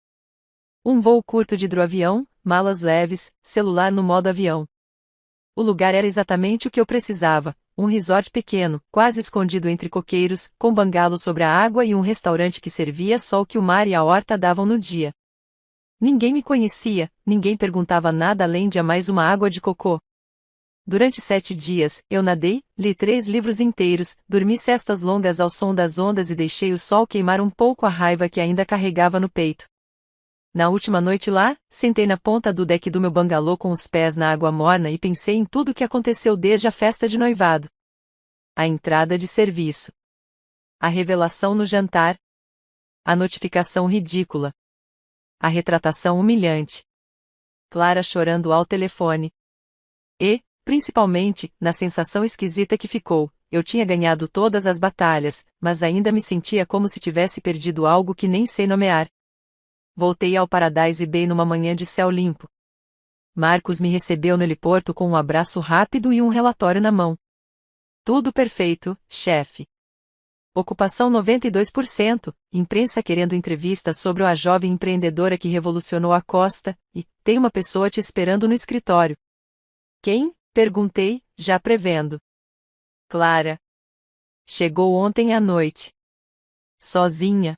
S1: Um voo curto de hidroavião, malas leves, celular no modo avião. O lugar era exatamente o que eu precisava, um resort pequeno, quase escondido entre coqueiros, com bangalo sobre a água e um restaurante que servia só o que o mar e a horta davam no dia. Ninguém me conhecia, ninguém perguntava nada além de a mais uma água de cocô. Durante 7 dias, eu nadei, li 3 livros inteiros, dormi cestas longas ao som das ondas e deixei o sol queimar um pouco a raiva que ainda carregava no peito. Na última noite lá, sentei na ponta do deck do meu bangalô com os pés na água morna e pensei em tudo o que aconteceu desde a festa de noivado. A entrada de serviço. A revelação no jantar. A notificação ridícula. A retratação humilhante. Clara chorando ao telefone. E, principalmente, na sensação esquisita que ficou, eu tinha ganhado todas as batalhas, mas ainda me sentia como se tivesse perdido algo que nem sei nomear. Voltei ao Paradise Bay numa manhã de céu limpo. Marcos me recebeu no heliporto com um abraço rápido e um relatório na mão. Tudo perfeito, chefe. Ocupação 92%, imprensa querendo entrevista sobre a jovem empreendedora que revolucionou a costa, e tem uma pessoa te esperando no escritório. Quem? Perguntei, já prevendo. Clara. Chegou ontem à noite. Sozinha.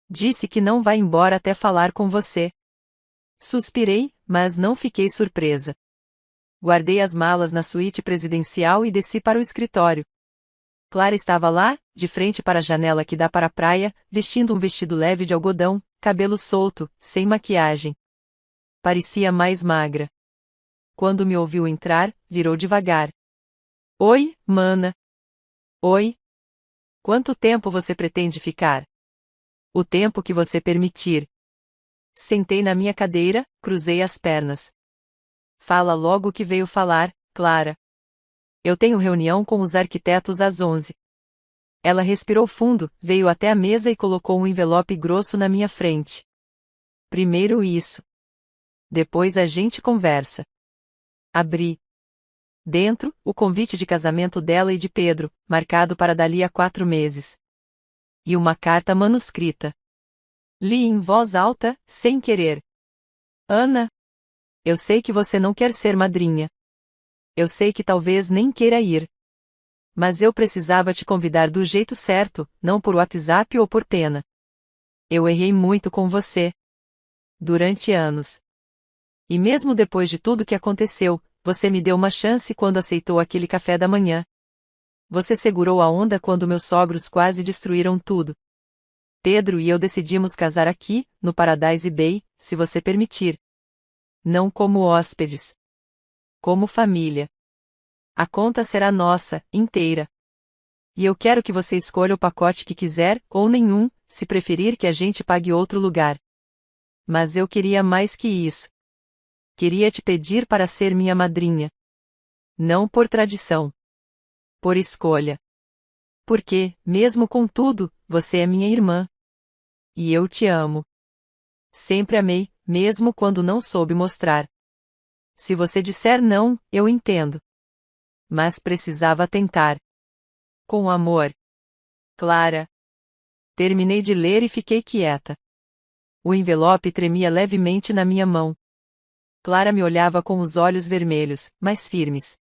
S1: Disse que não vai embora até falar com você. Suspirei, mas não fiquei surpresa. Guardei as malas na suíte presidencial e desci para o escritório. Clara estava lá, de frente para a janela que dá para a praia, vestindo um vestido leve de algodão, cabelo solto, sem maquiagem. parecia mais magra. Quando me ouviu entrar, virou devagar. Oi, mana. Oi. Quanto tempo você pretende ficar? O tempo que você permitir. Sentei na minha cadeira, cruzei as pernas. Fala logo o que veio falar, Clara. Eu tenho reunião com os arquitetos às 11. Ela respirou fundo, veio até a mesa e colocou um envelope grosso na minha frente. Primeiro isso. Depois a gente conversa. Abri. Dentro, o convite de casamento dela e de Pedro, marcado para dali a 4 meses. E uma carta manuscrita. Li em voz alta, sem querer. Ana, eu sei que você não quer ser madrinha. Eu sei que talvez nem queira ir. Mas eu precisava te convidar do jeito certo, não por WhatsApp ou por pena. Eu errei muito com você. Durante anos. E mesmo depois de tudo que aconteceu, você me deu uma chance quando aceitou aquele café da manhã. Você segurou a onda quando meus sogros quase destruíram tudo. Pedro e eu decidimos casar aqui, no Paradise Bay, se você permitir. Não como hóspedes. Como família. A conta será nossa, inteira. E eu quero que você escolha o pacote que quiser, ou nenhum, se preferir que a gente pague outro lugar. Mas eu queria mais que isso. Queria te pedir para ser minha madrinha. Não por tradição. Por escolha. Porque, mesmo com tudo, você é minha irmã. E eu te amo. Sempre amei, mesmo quando não soube mostrar. Se você disser não, eu entendo. Mas precisava tentar. Com amor. Clara. Terminei de ler e fiquei quieta. O envelope tremia levemente na minha mão. Clara me olhava com os olhos vermelhos, mas firmes.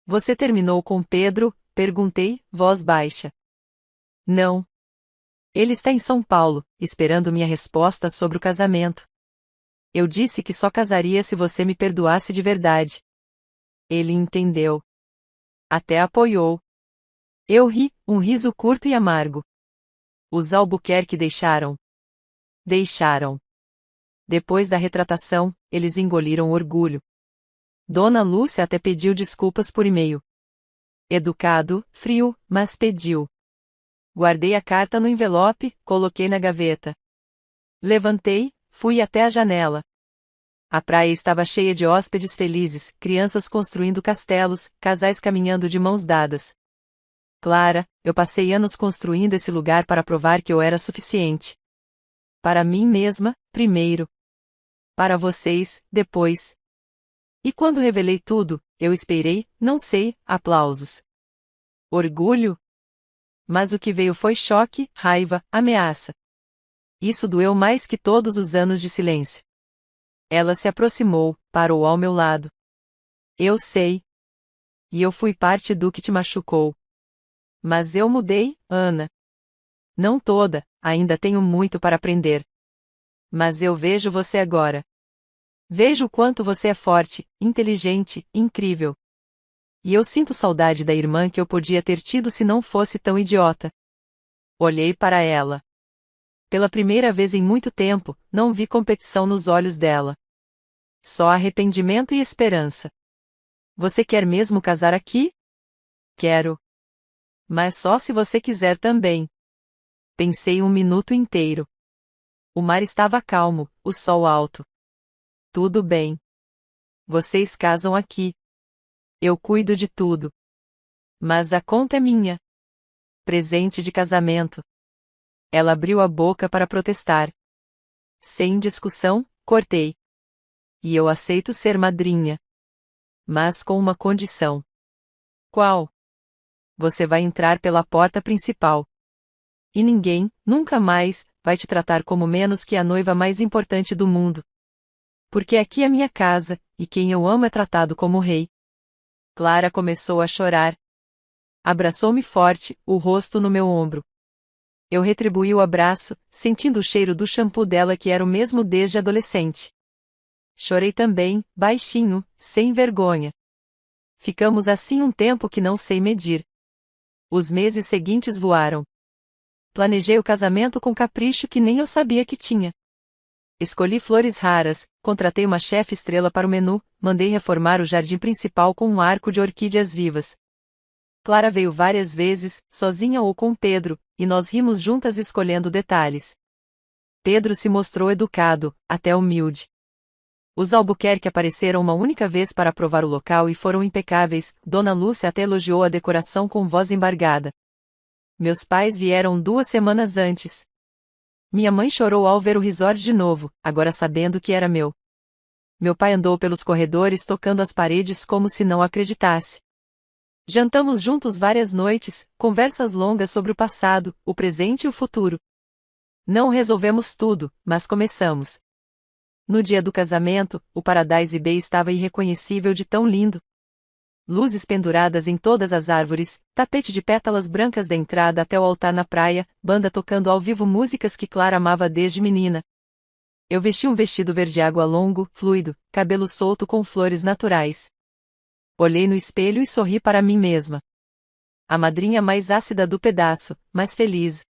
S1: Você terminou com Pedro? Perguntei, voz baixa. Não. Ele está em São Paulo, esperando minha resposta sobre o casamento. Eu disse que só casaria se você me perdoasse de verdade. Ele entendeu. Até apoiou. Eu ri, um riso curto e amargo. Os Albuquerque deixaram. Deixaram. Depois da retratação, eles engoliram orgulho. Dona Lúcia até pediu desculpas por e-mail. Educado, frio, mas pediu. Guardei a carta no envelope, coloquei na gaveta. Levantei, fui até a janela. A praia estava cheia de hóspedes felizes, crianças construindo castelos, casais caminhando de mãos dadas. Clara, eu passei anos construindo esse lugar para provar que eu era suficiente. Para mim mesma, primeiro. Para vocês, depois. E quando revelei tudo, eu esperei, não sei, aplausos. Orgulho? Mas o que veio foi choque, raiva, ameaça. Isso doeu mais que todos os anos de silêncio. Ela se aproximou, parou ao meu lado. Eu sei. E eu fui parte do que te machucou. Mas eu mudei, Ana. Não toda, ainda tenho muito para aprender. Mas eu vejo você agora. Vejo o quanto você é forte, inteligente, incrível. E eu sinto saudade da irmã que eu podia ter tido se não fosse tão idiota. Olhei para ela. Pela primeira vez em muito tempo, não vi competição nos olhos dela. Só arrependimento e esperança. Você quer mesmo casar aqui? Quero. Mas só se você quiser também. Pensei um minuto inteiro. O mar estava calmo, o sol alto. Tudo bem. Vocês casam aqui. Eu cuido de tudo. Mas a conta é minha. Presente de casamento. Ela abriu a boca para protestar. Sem discussão, cortei. E eu aceito ser madrinha. Mas com uma condição. Qual? Você vai entrar pela porta principal. E ninguém, nunca mais, vai te tratar como menos que a noiva mais importante do mundo. Porque aqui é minha casa, e quem eu amo é tratado como rei. Clara começou a chorar. Abraçou-me forte, o rosto no meu ombro. Eu retribuí o abraço, sentindo o cheiro do shampoo dela que era o mesmo desde adolescente. Chorei também, baixinho, sem vergonha. Ficamos assim um tempo que não sei medir. Os meses seguintes voaram. Planejei o casamento com capricho que nem eu sabia que tinha. Escolhi flores raras, contratei uma chefe estrela para o menu, mandei reformar o jardim principal com um arco de orquídeas vivas. Clara veio várias vezes, sozinha ou com Pedro, e nós rimos juntas escolhendo detalhes. Pedro se mostrou educado, até humilde. Os Albuquerque apareceram uma única vez para provar o local e foram impecáveis. Dona Lúcia até elogiou a decoração com voz embargada. Meus pais vieram 2 semanas antes. Minha mãe chorou ao ver o resort de novo, agora sabendo que era meu. Meu pai andou pelos corredores tocando as paredes como se não acreditasse. Jantamos juntos várias noites, conversas longas sobre o passado, o presente e o futuro. Não resolvemos tudo, mas começamos. No dia do casamento, o Paradise Bay estava irreconhecível de tão lindo. Luzes penduradas em todas as árvores, tapete de pétalas brancas da entrada até o altar na praia, banda tocando ao vivo músicas que Clara amava desde menina. Eu vesti um vestido verde água longo, fluido, cabelo solto com flores naturais. Olhei no espelho e sorri para mim mesma. A madrinha mais ácida do pedaço, mas feliz.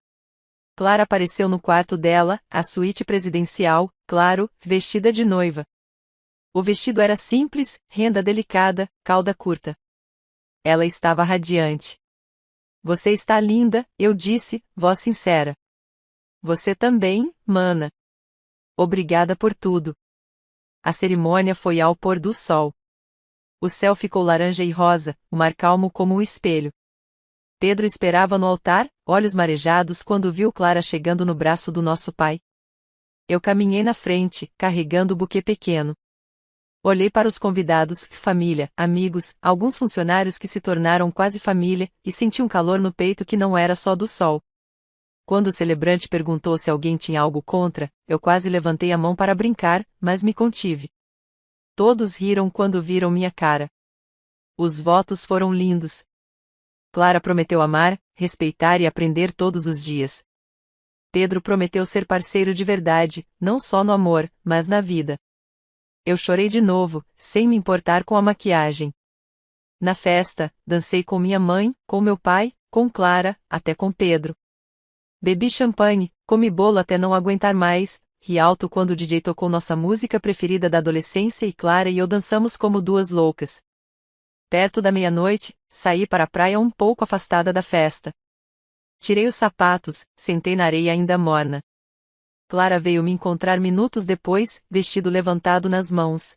S1: Clara apareceu no quarto dela, a suíte presidencial, claro, vestida de noiva. O vestido era simples, renda delicada, cauda curta. Ela estava radiante. Você está linda, eu disse, voz sincera. Você também, mana. Obrigada por tudo. A cerimônia foi ao pôr do sol. O céu ficou laranja e rosa, o mar calmo como um espelho. Pedro esperava no altar, olhos marejados quando viu Clara chegando no braço do nosso pai. Eu caminhei na frente, carregando o buquê pequeno. Olhei para os convidados, família, amigos, alguns funcionários que se tornaram quase família, e senti um calor no peito que não era só do sol. Quando o celebrante perguntou se alguém tinha algo contra, eu quase levantei a mão para brincar, mas me contive. Todos riram quando viram minha cara. Os votos foram lindos. Clara prometeu amar, respeitar e aprender todos os dias. Pedro prometeu ser parceiro de verdade, não só no amor, mas na vida. Eu chorei de novo, sem me importar com a maquiagem. Na festa, dancei com minha mãe, com meu pai, com Clara, até com Pedro. Bebi champanhe, comi bolo até não aguentar mais, ri alto quando o DJ tocou nossa música preferida da adolescência e Clara e eu dançamos como duas loucas. Perto da meia-noite, saí para a praia um pouco afastada da festa. Tirei os sapatos, sentei na areia ainda morna. Clara veio me encontrar minutos depois, vestido levantado nas mãos.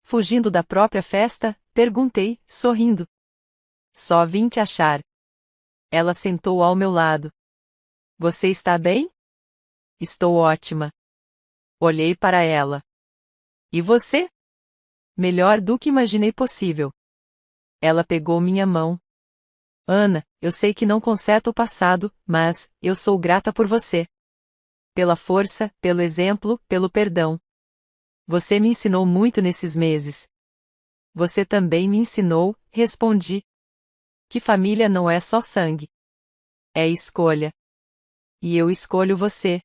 S1: Fugindo da própria festa, perguntei, sorrindo. Só vim te achar. Ela sentou ao meu lado. Você está bem? Estou ótima. Olhei para ela. E você? Melhor do que imaginei possível. Ela pegou minha mão. Ana, eu sei que não conserta o passado, mas eu sou grata por você. Pela força, pelo exemplo, pelo perdão. Você me ensinou muito nesses meses. Você também me ensinou, respondi. Que família não é só sangue. É escolha. E eu escolho você.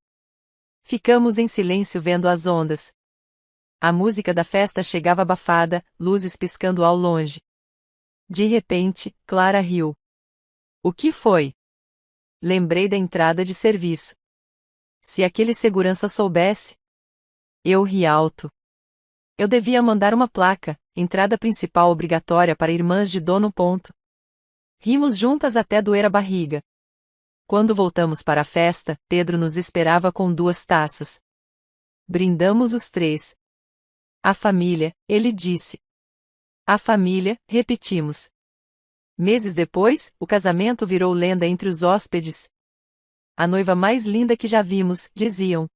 S1: Ficamos em silêncio vendo as ondas. A música da festa chegava abafada, luzes piscando ao longe. De repente, Clara riu. O que foi? Lembrei da entrada de serviço. Se aquele segurança soubesse. Eu ri alto. Eu devia mandar uma placa, entrada principal obrigatória para irmãs de dono. Rimos juntas até doer a barriga. Quando voltamos para a festa, Pedro nos esperava com 2 taças. Brindamos os 3. A família, ele disse. A família, repetimos. Meses depois, o casamento virou lenda entre os hóspedes. A noiva mais linda que já vimos, diziam.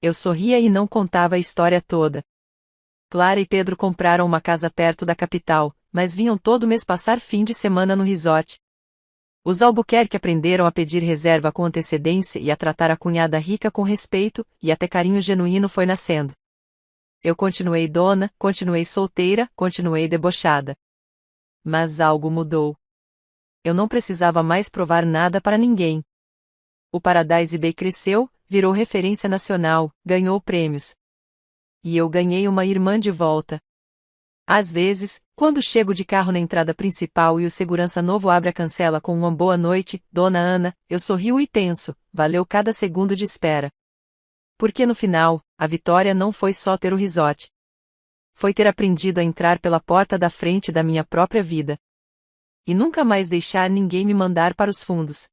S1: Eu sorria e não contava a história toda. Clara e Pedro compraram uma casa perto da capital, mas vinham todo mês passar fim de semana no resort. Os Albuquerque aprenderam a pedir reserva com antecedência e a tratar a cunhada rica com respeito, e até carinho genuíno foi nascendo. Eu continuei dona, continuei solteira, continuei debochada. Mas algo mudou. Eu não precisava mais provar nada para ninguém. O Paradise Bay cresceu, virou referência nacional, ganhou prêmios. E eu ganhei uma irmã de volta. Às vezes, quando chego de carro na entrada principal e o segurança novo abre a cancela com uma boa noite, Dona Ana, eu sorrio e penso, valeu cada segundo de espera. Porque no final, A vitória não foi só ter o resort. Foi ter aprendido a entrar pela porta da frente da minha própria vida. E nunca mais deixar ninguém me mandar para os fundos.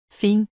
S1: Fim.